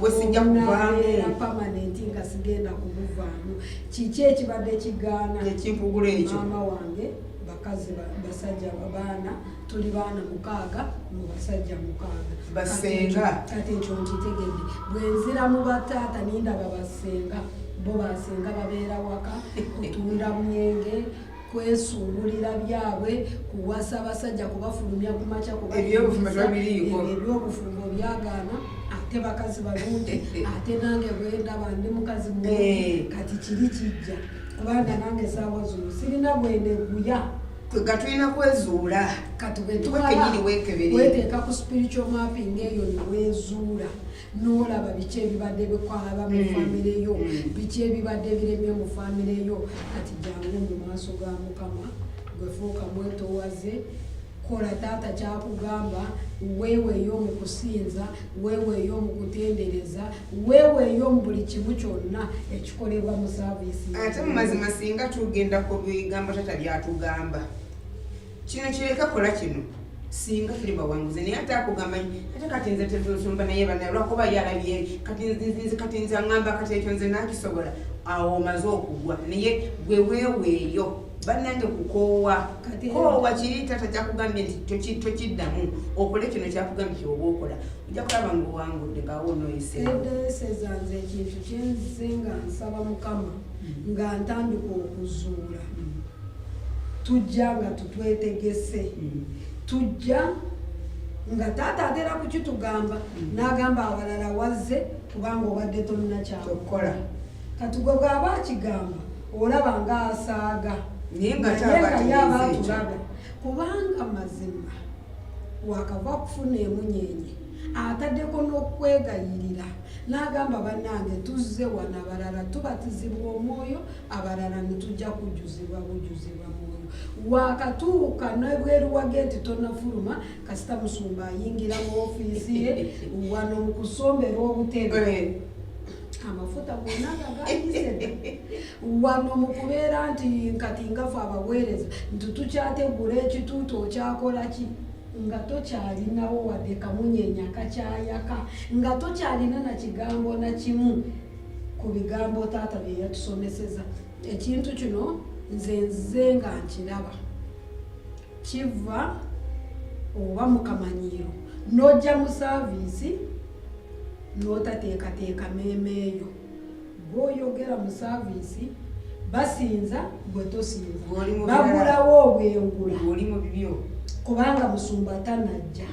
bufungonabeera pamanenti nga sigenda kumuvaamu kiki ekibadde kigaana ekimpugula ekyo maama wange bakazi basajja babaana tuli baana 6 mu basajja 6 basenga kati ekyo nkitegedde bwenzira mu bataata nindaba basenga bo basenga babeera waka kutunda myenge kwesuubulira byabwe kuwasa abasajja kubafulumya ku makya ebyobufumbo byagaana ate bakazi balungi ate nange bwendaba ndi mukazi mulungi kati kiri kijja kubanga nange saawa zino sirina bweneguya gatulina kwezuula kati weteeka ku spiritual mapping eyo newezuula n'olaba biki ebibadde bikwaba mu famire yo biki ebibadde biremye mu famire yo kati jangu mu maaso ga Mukama gwe fuuka mwetowaze kola taata kyakugamba weeweeyo mu kusinza weeweeyo mu kutendereza weeweeyo mu buli kimu kyonna ekikolebwa mu saaviisi ate mu mazima singa tugenda ku bigambo tata byatugamba kino kireka kola kino singa tuli bawanguze naye ate akugamba ate kati nze tezosumba naye bana lwakuba yalabye kati nze aŋŋamba kati ekyo nze nakisobola awo omaze okugwa naye gwe weeweeyo bannange kukoowa koowa kiri tata kyakugambye nti tokiddamu okole kino kyakugambye kyoba okola ojja kulaba ngaowangudde ngaawo onooyise zanze ekintu kyenze nga nsaba mukama nga ntandika okuzuula tujja nga tutwetegese tujja nga taata atera kukitugamba n'agamba abalala wazze kubanga obadde tolina kyakukola kati gwe bw'aba akigamba olaba ng'asaaga naye nga yabatulaga kubanga mazima wakava kufuna emunyenye ataddeko n'okwegayirira n'agamba bannange tuzze wano abalala tubatizibwa omwoyo abalala ne tujja kujjuzibwa bujjuzibwa mwoyo wakatuuka nebweru wa geeti tonafuluma kasita musumba ayingira mu ofiisi ye wano mu kusombera obutebe amafuta gonna gagayise wano mu kubeera nti nkati ngafu abaweereza nti tukyategula ekituuto okyakola ki nga tokyalinawo wadde kamunyenya kakyayaka nga tokyalina na kigambo na kimu ku bigambo taata bye yatusomeseza ekintu kino nze nga nkiraba kiva oba mu kamanyiiro n'ojja mu saaviisi n'otateekateeka meemeeyo gw'oyogera mu saaviisi basinza gwe tosinza bagulawo obwengula oli mu bibyo kubanga musumba tanajja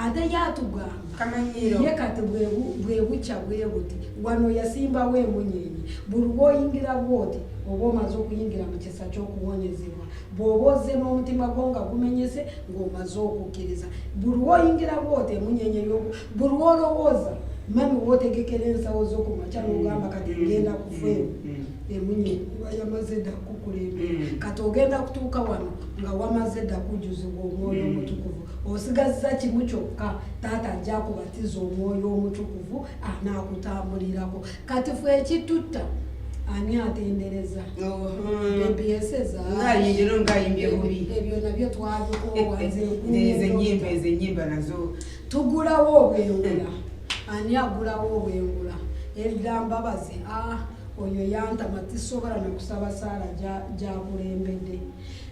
ate yatugamba ye kati bwe bukya bwe buti wano yasimbawo emunyenye buli bw'oyingira bwoti oba omaze okuyingira mu kisa ky'okuwonyezebwa bw'oba ozze n'omutima gwo nga gumenyese ng'omaze okukkiriza buli bw'oyingira bwoti emunyenye buli lw'olowooza mami wootegekera ensawo z'okumakya n'ogamba kati ngenda kufa emunyenye kuba yamaze dda kukulembera kati ogenda kutuuka wano nga wamaze dda kujjuzibwa omwoyo omutukuvu osigazza kimu kyokka taata ajja kubatiza omwoyo omutukuvu anaakutambulirako kati ffe ekitutta ani atendereza ebyeseza ebyo nabyo twabikoowanze enyimba nazo tugulawo obwengula ani agulawo obwengula ebigambabaze oyo yantama tisobola nakusaba saala gyakulembedde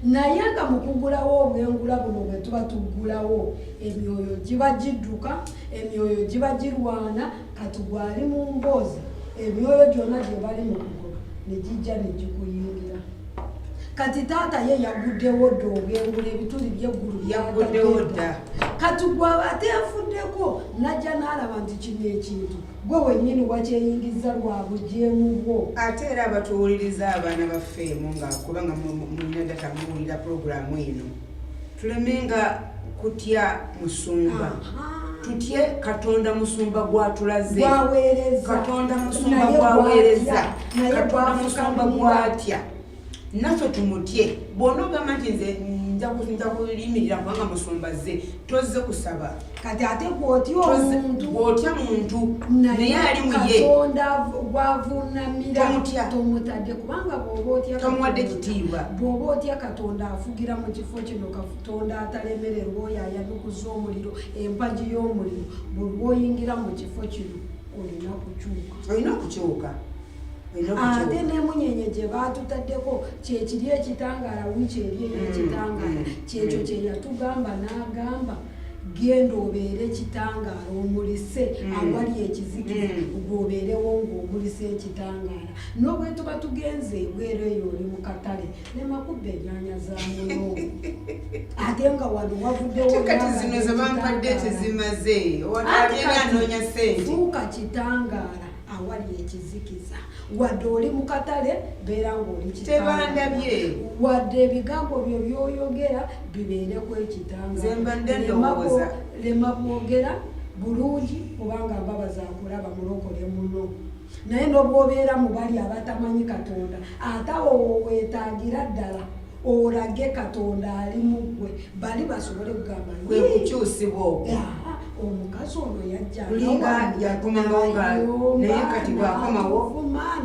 naye nga mu kugulawo obwengula buno bwe tuba tugulawo emyoyo giba gidduka emyoyo giba girwana kati gwali mu mboozi emyoyo gyonna gye bali mu kugoba ne gijja ne gikuyingira kati taata ye yaguddewo dda obwengula ebituli by'eggulu yaguddewo dda kati gwaba ateefuddeko najja n'alaba nti kino ekintu gwe wennyini wakyeyingiza lwa bujeemu bwo ate era abatuwuliriza abaana baffeemu nga kubanga mulina data muwulira puroguramu eno tulemenga kutya musumba tutye katonda musumba gwatulaze katonda musumba gwaweereza katonda musumba gwatya naffe tumutye bw'ona ogamba nti nze nja kulimirira kubanga musumba ze tozze kusaba kati ate bw'otya muntu naye ali muye katonda gwavunamira tomutya tomutadde kubanga bw'oba tomuwadde kitiibwa bw'oba otya katonda afugira mu kifo kino katonda atalemererwa oyo ayanukuza omuliro empagi y'omuliro bwe bw'oyingira mu kifo kino olina okukyuka ate n'emunyenye gye baatutaddeko kyekiri ekitangaala wiiki eri eyekitangaala kyekyo kye yatugamba n'agamba genda obeere ekitangaala omulise awali ekizikiza gwobeerewo ng'omulise ekitangaala n'obwe tuba tugenze ebweru eyo oli mu katale ne makubba ennyanya za muno ate nga wano wavuddewo kati zino ze bampadde tezimaze owatabyenyanoonya sente fuuka kitangaala awali ekizikiza wadde oli mu katale beera ng'oli tebandabye wadde ebigambo byo byoyogera bibeereku ekitangaala lema bwogera bulungi kubanga mbabaza akulaba mulokole muno naye n'obwobeera mu bali abatamanyi katonda ate awo weetaagira ddala orage Katonda ali mugwe bali basobole kugamba gwe kukyusibwa okwo omukazi ono yajja linga yakomangaonga naye kati bwakomawo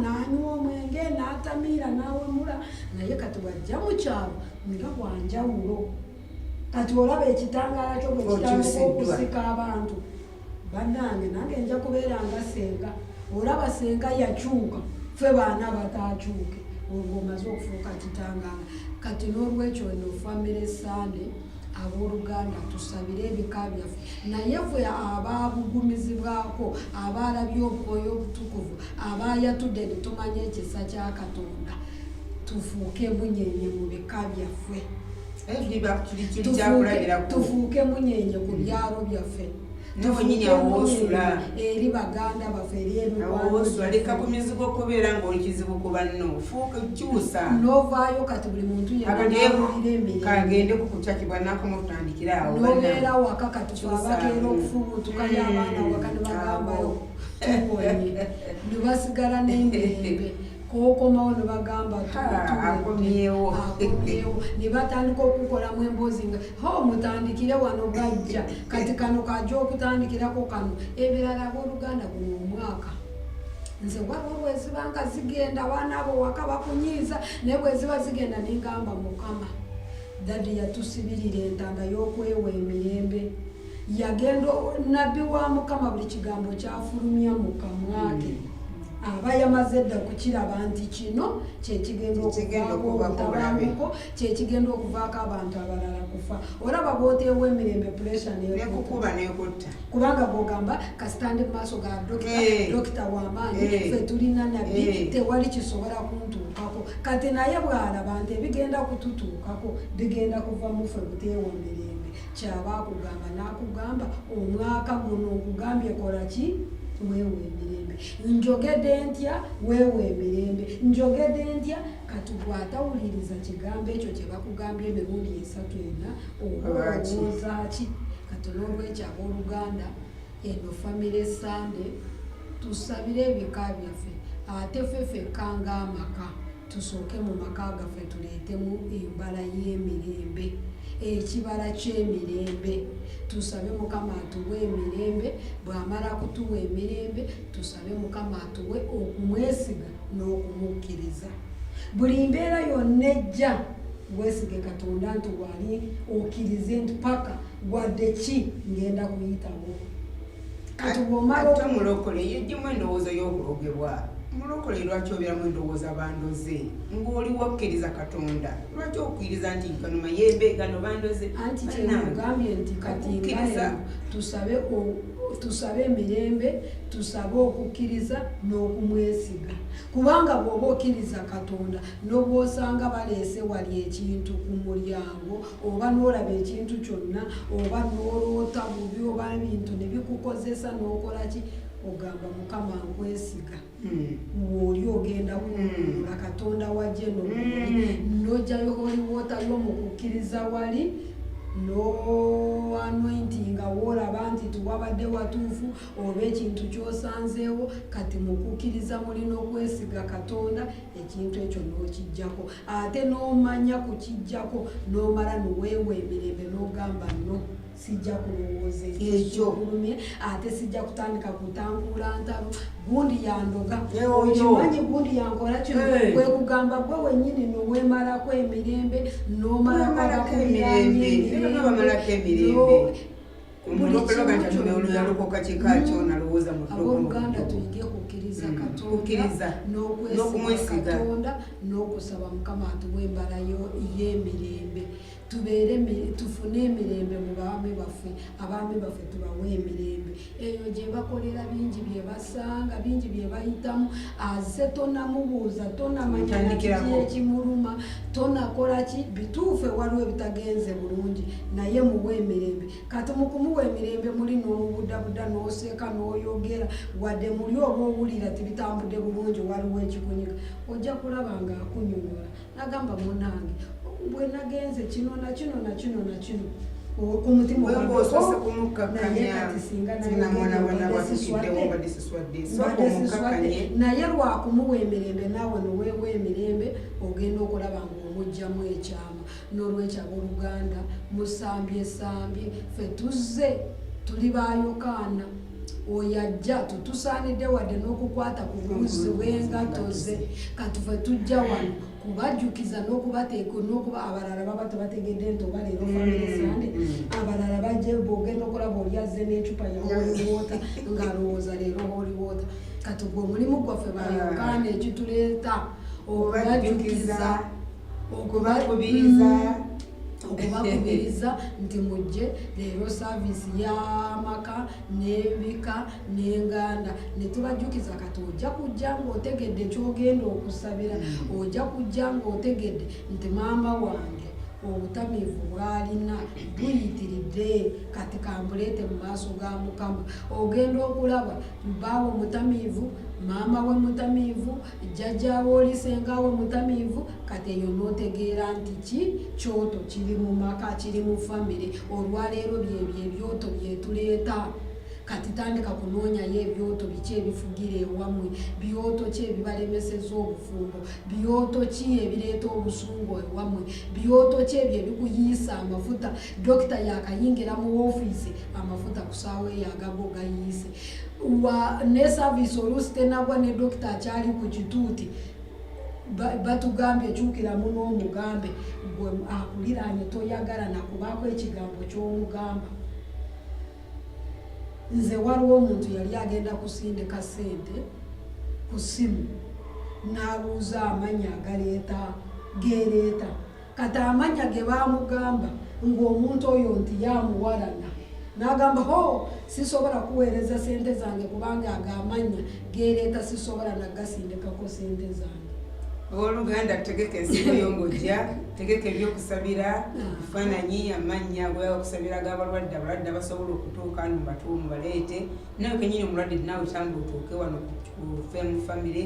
nanywa omwenge n'atamiira n'awemula naye kati wajja mu kyalo nga bwanjawulo kati olaba ekitangaala kyo bwe kitandika okusika abantu bannange nange nja kubeera nga senga olaba senga yakyuka ffe baana bataakyuke olwo omaze okufuuka kitangaala kati n'olwekyo eno Family Sunday abooluganda tusabire ebika byaffe naye ffe abaabugumizibwako abaalabye obwoyo obutukuvu abaayatudde ne tumanya ekisa kya Katonda tufuuke munyenye mu bika byaffe tufuuke munyenye ku byalo byaffe eri baganda baffe eri leka ku mizigo okubeera ng'oli kizibu ku banno fuuka kyusa novaayo kati buli muntu kagende kukukyakibwa nakoma okutandikira awo nobeera waka kati twabakeera okufubutukayo abaana waka ne bagambayo tubonye ne basigala n'emirembe kokomawo ne bagamba akomyewo ne batandika okukolamu emboozi nga mutandikire wano bajja kati kano kajja okutandikirako kano ebirala abooluganda guno omwaka nze waliwo bwezibanga zigenda abaana abo waka bakunyiiza naye bweziba zigenda nengamba Mukama dadi yatusibirira entanda y'okwewa emirembe yagenda nabbi wa Mukama buli kigambo kyafulumya mu kamwake aba yamaze dda kukiraba nti kino kyekigenda okuvaako kyekigenda okuvaako abantu abalala kufa olaba bw'oteewa emirembe puresha nekukuba nekutta kubanga bw'ogamba kasitande mu maaso ga dokita w'amaanyi ffe tulina nabbi tewali kisobola kuntuukako kati naye bw'alaba nti ebigenda kututuukako bigenda kuva mu ffe buteewa mirembe kyaba akugamba n'akugamba omwaka guno nkugambye kola ki weewa emirembe njogedde ntya weewa emirembe njogedde ntya kati bw'atawuliriza kigambo ekyo kye bakugambye emirundi 3 ena obaolowooza ki kati n'olwekyo abooluganda eno Family Sunday tusabire ebika byaffe ate ffeffekka ng'amaka tusooke mu maka gaffe tuleetemu embala y'emirembe ekibala ky'emirembe tusabe Mukama atuwe emirembe bw'amala kutuwa emirembe tusabe Mukama atuwe okumwesiga n'okumukkiriza buli mbeera yonna ejja weesige Katonda nti wali okkirize nti paka wadde ki ngenda kuyitawo kati bw'omala mulokole yejjemu endowooza y'okulogebwa mulokole lwaki obeeramu endowooza bandoze ng'oli wakkiriza Katonda lwaki okkiriza nti gano mayembe gano bandoze anti kyemugambye nti kati ngayo tusabe emirembe tusabe okukkiriza n'okumwesiga kubanga bw'oba okkiriza Katonda n'obwosanga baleese wali ekintu ku mulyango oba n'olaba ekintu kyonna oba n'oloota bubi oba ebintu ne bikukozesa n'okola ki ogamba Mukama nkwesiga oli ogenda kununula Katonda wajje n'ojjayo holiwoota yo mu kukkiriza wali no anointinga wolaba nti tuwabadde watuufu oba ekintu kyosanzeewo kati mu kukkiriza mulina okwesiga Katonda ekintu ekyo n'okijjako ate n'omanya kukijjako n'omala noweewa emirembe n'ogamba no sijja kulowooza ekyokulumye ate sijja kutandika kutambula ntalo gundi yandoga okimanyi gundi yankola kino kwe kugamba gwe wennyini noweemalako emirembe n'omalako emirembe abooluganda tuyige kukkiriza Katonda n'okwesiga Katonda n'okusaba Mukama atuwe embala y'emirembe tufune emirembe mu baami baffe abaami baffe tubawe emirembe eyo gye bakolera bingi bye basanga bingi bye bayitamu aze tonamubuuza tonamanya kiki ekimuluma tonakola ki bituufe waliwo ebitagenze bulungi naye muwe emirembe kati mu kumuwa emirembe muli n'obuddabuda n'oseeka n'oyogera wadde muli oba owulira tibitambudde bulungi waliwo ekikunyiga ojja kulaba nga akunyunyula nagamba munange bwe nagenze kino na kino na kino na kino ku mutima naye lwakumuwa emirembe naawe noweewa emirembe ogenda okulaba ngaomu okugyamu ekyama n'olwekyo abooluganda musambye ffe tuzze tuli bayokaana oyo ajja tutusaanidde wadde n'okukwata ku buuzi bw'engatto ze kati ffe tujja wano kubajjukiza n'okubateeka n'okuba abalala baba tebategedde nti oba leero famire sande abalala bajje bwogenda okulaba oli azze n'ecupa ya holiwoota ng'alowooza leero holiwoota kati gwe omulimu gwaffe bayokaana ekituleeta okubajjukiza okubakubiriza nti mujje leero saavisi y'amaka n'ebika n'enganda ne tubajjukiza kati ojja kujja ng'otegedde ky'ogenda okusabira ojja kujja ng'otegedde nti maama wange obutamiivu bw'alina buyitiridde kati kambuleete mu maaso ga Mukama ogenda okulaba bbaawe mutamiivu maama we mutamiivu jjajjaawe oli sengaawe mutamiivu kati eyo n'otegeera nti kyoto kiri mu maka kiri mu famire olwaleero byebyo ebyoto byetuleeta kati tandika kunoonyayo ebyoto biki ebifugira ewammwe byoto ki ebibalemeseza obufumbo byoto ki ebireeta obusungu ewammwe byoto ki ebyo ebikuyiisa amafuta dokita yakayingira mu woofiisi amafuta ku ssaawa eyo agago gayiise ne saavisi oluusi tenagwa ne dokita akyali ku kituuti batugambye ekyukiramu n'omugambe gwe akuliraanye toyagala nakubaako ekigambo ky'omugamba nze waliwo omuntu yali agenda kusindika ssente ku ssimu n'abuuza amanya gereeta kati amanya ge baamugamba ng'omuntu oyo nti yamuwalana n'agamba sisobola kuweereza ssente zange kubanga agamanya gereeta sisobola nagasindikako ssente zange Oluganda tegeka ensigo y'ongojja tegeka ebyokusabira bifaananyi amannya goya okusabira g'abalwadde abalwadde basobola okutuuka no batuumu baleete nawe kenyini omulwadde naawe tambula otuuke wano ku famire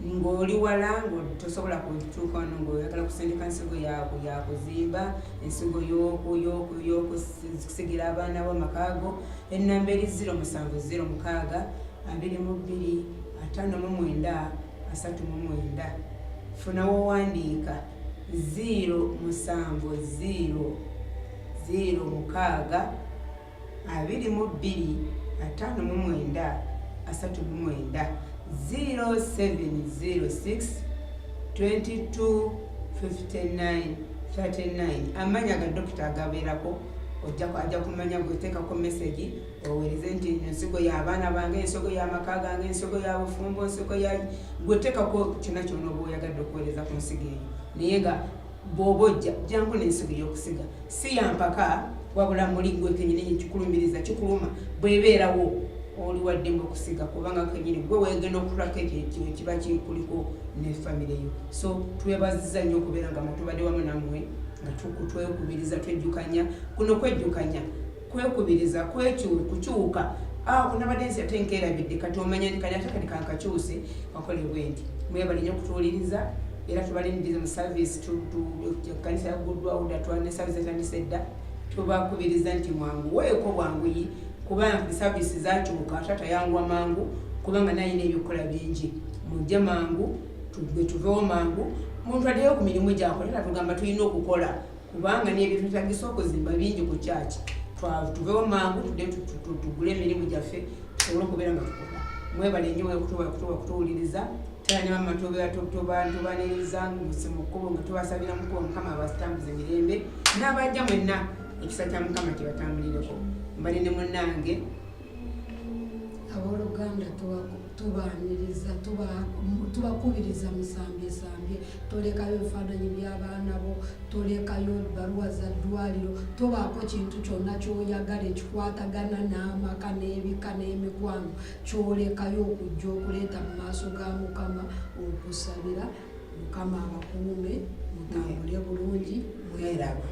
ng'oli wala tosobola kutuuka wano ng'oyagala kusindika ensigo yakuzimba ensigo y'okusigira abaana b'amakaago ennamba eri 07006 22 59 39 funa wowandiika 07006 22 59 39 0706 22 59 39 amanya ga dokita agabeerako ajja kumanya gweteekako mesegi oweereze nti ensigo y'abaana bange ensigo y'amaka gange ensigo y'abufumbo ensigo gweteekako kyonna kyonna oba oyagadde okuweereza ku nsigo eyo naye nga bw'oba ojja jangu n'ensigo y'okusiga si yampaka wabula muli gwe kenyini kikulumiriza kikuluma bw'ebeerawo oli waddemu okusiga kubanga kenyini gwe weegenda okutulako ekyo kiba kikuliko ne famire yo so twebaziza nnyo okubeera nga mutubadde wamu nammwe nga twekubiriza twejjukanya kuno kwejjukanya kwekubiriza kukyuka kunabadde ensi ate nkeerabidde kati omanya nti kali ate kali kankakyuse kakole bwendi mwebale nnyo okutuwuliriza era tubalindiriza mu saavisi kanisa yaguddwawo dda twane saavisi etandise dda tubakubiriza nti mwangu weeko bwanguyi kubanga saavisi zakyuka ate atayangwa mangu kubanga nayina ebyokukola bingi mujje mangu tuveewo mangu muntu addeyo ku mirimu gyakola era tugamba tulina okukola kubanga n'ebyo tutagisa okuzimba bingi ku kyaki tuveewo mangu tudde tugule emirimu gyaffe tusobole okubeera nga tukola mwebale nnyo kutuwuliriza tera ne bamma tubaniriza mu kkubo nga tubasabira mukuba Mukama abatambuza emirembe n'abajja mwenna ekisa kya Mukama kibatambulireko mbali ne munnange abooluganda tubaaniriza tubakubiriza musambye tolekayo ebifaananyi by'abaana bo tolekayo baluwa za ddwaliro tobaako kintu kyonna kyoyagala ekikwatagana n'amaka n'ebika n'emikwano kyolekayo okujja okuleeta mu maaso ga Mukama okusabira Mukama abakuume mutambule bulungi mweraba.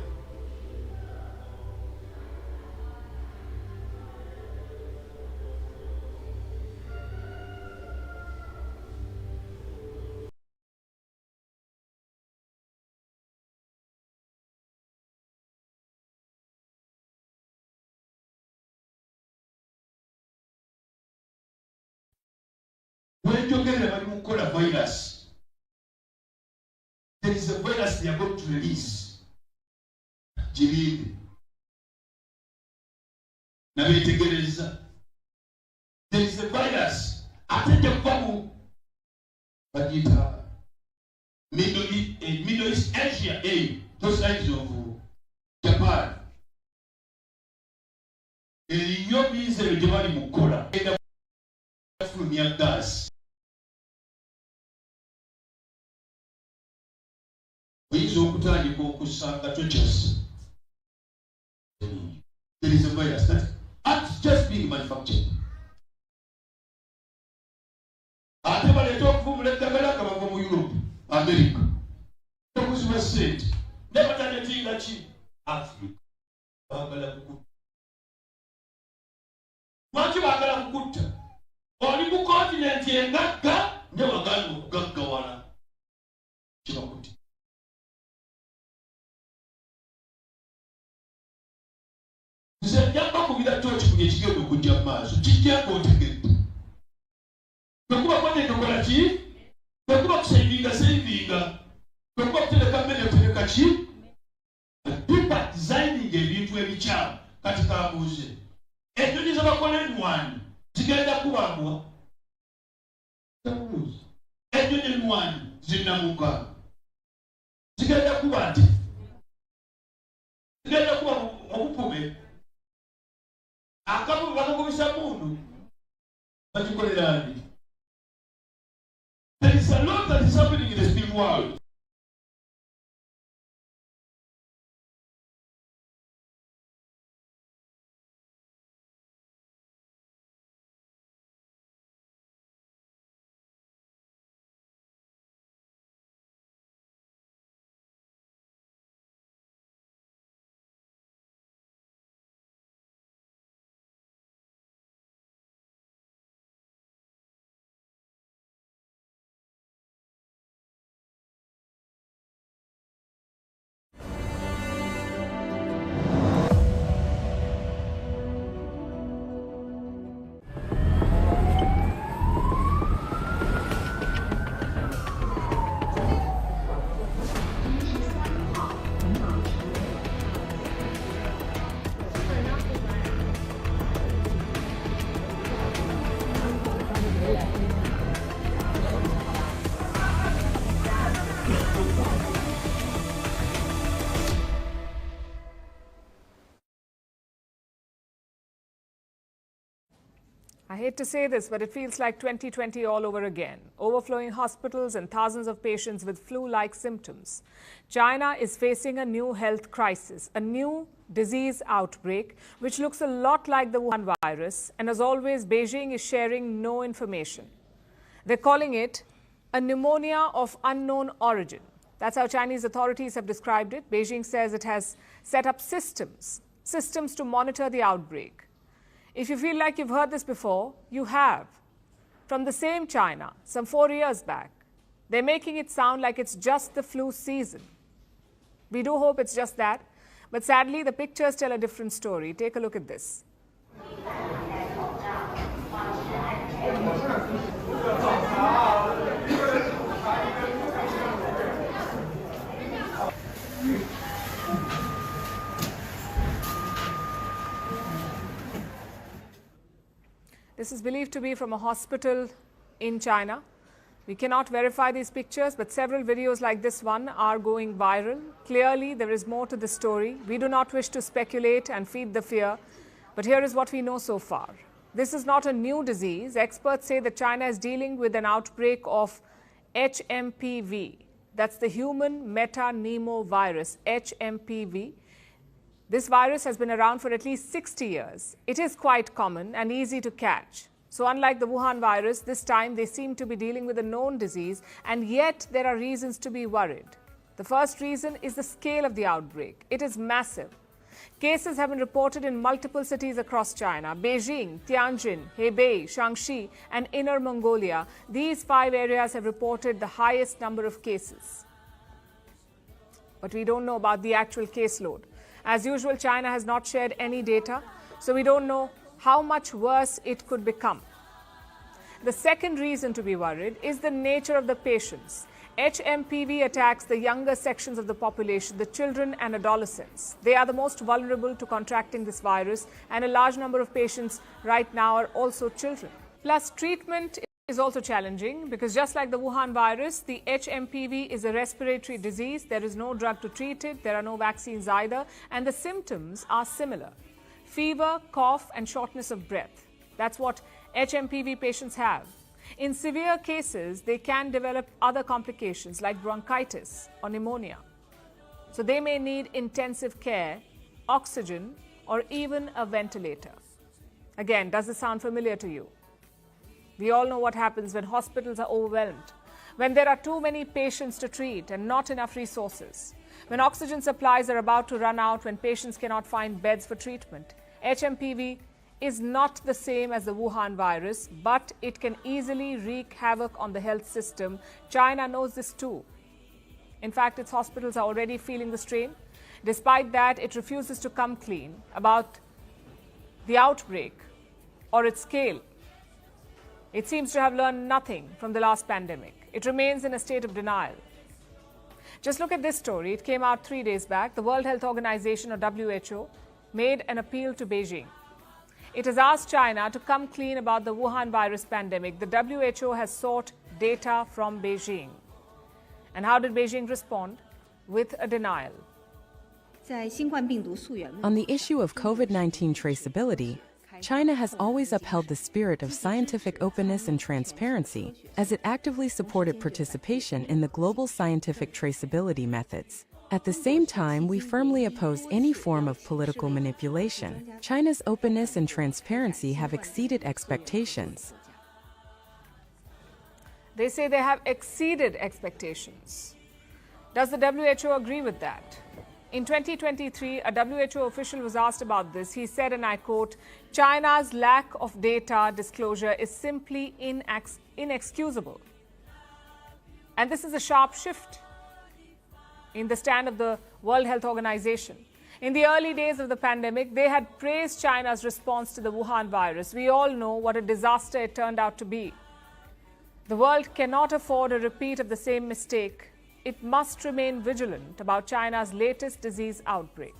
Bwenjogerera bali mu kukola virus there is a virus they are going to release. Jirinde. Nabetegereza. There is a virus. Atende kubamu. Bagita. Middle East Asia, those sides of Japan. Iyo bizero gyebali mukola enda fulumya gas. Oyinza okutandika okusanga tokyasi. There is a virus that's just being manufactured. Ate baleeta okuvumula eddagala nga bava mu Europe, America. Okuziba ssente. Ne batanetinga ki? Africa. Baagala kukutta. Lwaki baagala kukutta? Oli mu kontinenti engagga ne wagaana okugaggawala. Kibakutte. Nze njamba kubira kyoti ku ekigenda okujja mu maaso. Kijjanga otegedde. Bwekuba kwategekola ki? Bwekuba kusavinga. Bwekuba kutereka mmere otereka ki? People designing ebintu ebikyamu kati kabuuze. Ennyonyi z'abakola ennwanyi zigenda kubambwa. Kabuuze. Ennyonyi ennwanyi zinnamuka. Zigenda kuba nti. Zigenda kuba obupume. Akabu bakakubisa mundu. Bakikolera ani? There is a lot that is happening in the spirit world. I hate to say this, but it feels like 2020 all over again. Overflowing hospitals and thousands of patients with flu-like symptoms. China is facing a new health crisis, a new disease outbreak, which looks a lot like the Wuhan virus. And as always, Beijing is sharing no information. They're calling it a pneumonia of unknown origin. That's how Chinese authorities have described it. Beijing says it has set up systems to monitor the outbreak. If you feel like you've heard this before, you have. From the same China, some 4 years back. They're making it sound like it's just the flu season. We do hope it's just that. But sadly, the pictures tell a different story. Take a look at this. This is believed to be from a hospital in China. We cannot verify these pictures, but several videos like this one are going viral. Clearly, there is more to the story. We do not wish to speculate and feed the fear, but here is what we know so far. This is not a new disease. Experts say that China is dealing with an outbreak of HMPV. That's the human metapneumovirus, HMPV. This virus has been around for at least 60 years. It is quite common and easy to catch. So unlike the Wuhan virus, this time they seem to be dealing with a known disease, and yet there are reasons to be worried. The first reason is the scale of the outbreak. It is massive. Cases have been reported in multiple cities across China: Beijing, Tianjin, Hebei, Shaanxi, and Inner Mongolia. These 5 areas have reported the highest number of cases. But we don't know about the actual caseload. As usual, China has not shared any data, so we don't know how much worse it could become. The second reason to be worried is the nature of the patients. HMPV attacks the younger sections of the population, the children and adolescents. They are the most vulnerable to contracting this virus, and a large number of patients right now are also children. Plus, treatment is also challenging because just like the Wuhan virus, the HMPV is a respiratory disease. There is no drug to treat it. There are no vaccines either. And the symptoms are similar: fever, cough, and shortness of breath. That's what HMPV patients have. In severe cases, they can develop other complications like bronchitis or pneumonia. So they may need intensive care, oxygen, or even a ventilator. Again, does this sound familiar to you? We all know what happens when hospitals are overwhelmed, when there are too many patients to treat and not enough resources, when oxygen supplies are about to run out, when patients cannot find beds for treatment. HMPV is not the same as the Wuhan virus, but it can easily wreak havoc on the health system. China knows this too. In fact, its hospitals are already feeling the strain. Despite that, it refuses to come clean about the outbreak or its scale. It seems to have learned nothing from the last pandemic. It remains in a state of denial. Just look at this story. It came out 3 days back. The World Health Organization, or WHO, made an appeal to Beijing. It has asked China to come clean about the Wuhan virus pandemic. The WHO has sought data from Beijing. And how did Beijing respond? With a denial. On the issue of COVID-19 traceability, China has always upheld the spirit of scientific openness and transparency as it actively supported participation in the global scientific traceability methods. At the same time, we firmly oppose any form of political manipulation. China's openness and transparency have exceeded expectations. They say they have exceeded expectations. Does the WHO agree with that? In 2023, a WHO official was asked about this. He said, and I quote, "China's lack of data disclosure is simply inexcusable." And this is a sharp shift in the stand of the World Health Organization. In the early days of the pandemic, they had praised China's response to the Wuhan virus. We all know what a disaster it turned out to be. The world cannot afford a repeat of the same mistake. It must remain vigilant about China's latest disease outbreak.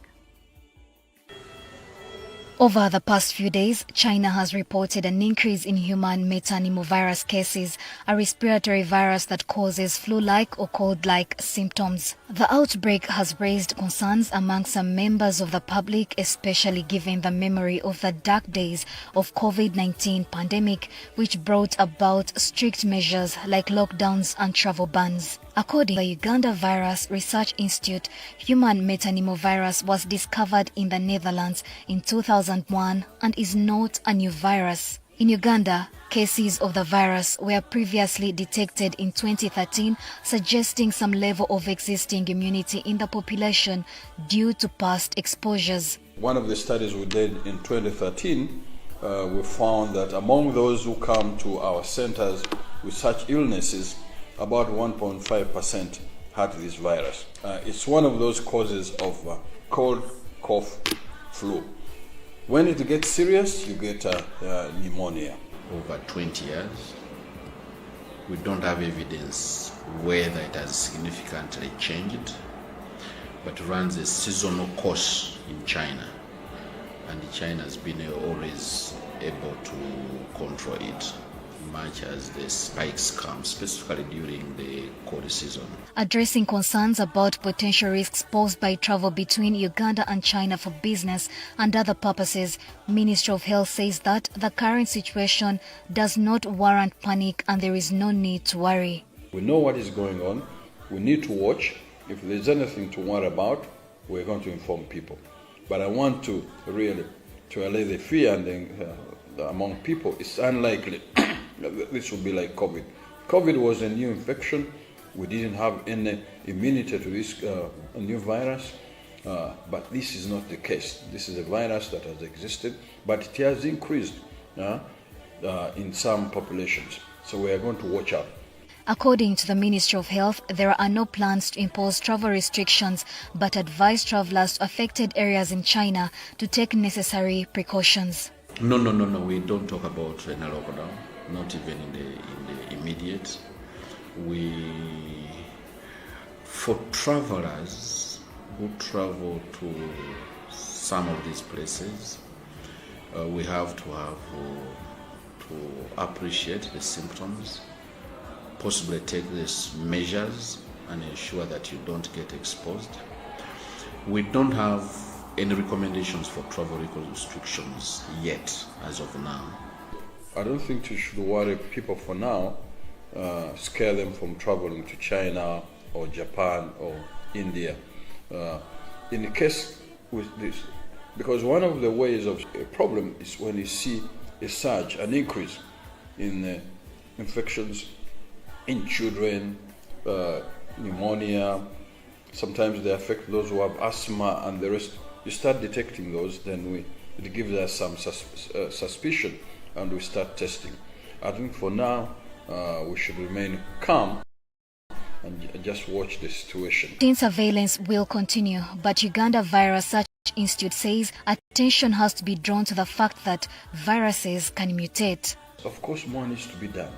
Over the past few days, China has reported an increase in human metapneumovirus cases, a respiratory virus that causes flu-like or cold-like symptoms. The outbreak has raised concerns among some members of the public, especially given the memory of the dark days of COVID-19 pandemic, which brought about strict measures like lockdowns and travel bans. According to the Uganda Virus Research Institute, human metapneumovirus was discovered in the Netherlands in 2001 and is not a new virus. In Uganda, cases of the virus were previously detected in 2013, suggesting some level of existing immunity in the population due to past exposures. One of the studies we did in 2013, we found that among those who come to our centers with such illnesses, about 1.5% had this virus. It's one of those causes of cold, cough, flu. When it gets serious, you get pneumonia. Over 20 years, we don't have evidence whether it has significantly changed, but runs a seasonal course in China. And China has been always able to control it, much as the spikes come, specifically during the cold season. Addressing concerns about potential risks posed by travel between Uganda and China for business and other purposes, Ministry of Health says that the current situation does not warrant panic and there is no need to worry. We know what is going on. We need to watch. If there's anything to worry about, we're going to inform people. But I want to really allay the fear among people. It's unlikely this will be like COVID. COVID was a new infection. We didn't have any immunity to this new virus, but this is not the case. This is a virus that has existed, but it has increased in some populations. So we are going to watch out. According to the Ministry of Health, there are no plans to impose travel restrictions, but advise travelers to affected areas in China to take necessary precautions. No. We don't talk about a lockdown. Not even in the immediate. We For travelers who travel to some of these places, we have to appreciate the symptoms, possibly take these measures and ensure that you don't get exposed. We don't have any recommendations for travel restrictions yet, as of now. I don't think you should worry people for now, scare them from traveling to China or Japan or India. In the case with this, because one of the ways of a problem is when you see a surge, an increase in infections in children, pneumonia, sometimes they affect those who have asthma and the rest. You start detecting those, then it gives us some suspicion and we start testing. I think for now, we should remain calm and just watch the situation. Surveillance will continue, but Uganda Virus Search Institute says attention has to be drawn to the fact that viruses can mutate. Of course, more needs to be done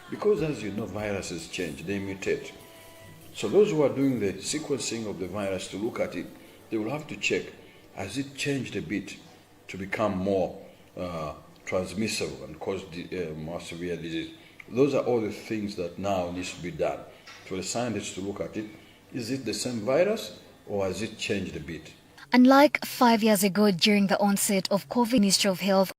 because, as you know, viruses change, they mutate. So those who are doing the sequencing of the virus to look at it, they will have to check, has it changed a bit to become more transmissible and cause more severe disease? Those are all the things that now needs to be done for the scientists to look at it. Is it the same virus or has it changed a bit? Unlike 5 years ago during the onset of COVID, Ministry of Health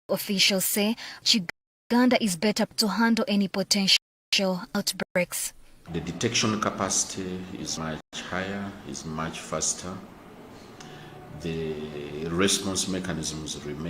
officials say Uganda is better to handle any potential outbreaks. The detection capacity is much higher, is much faster. The response mechanisms remain.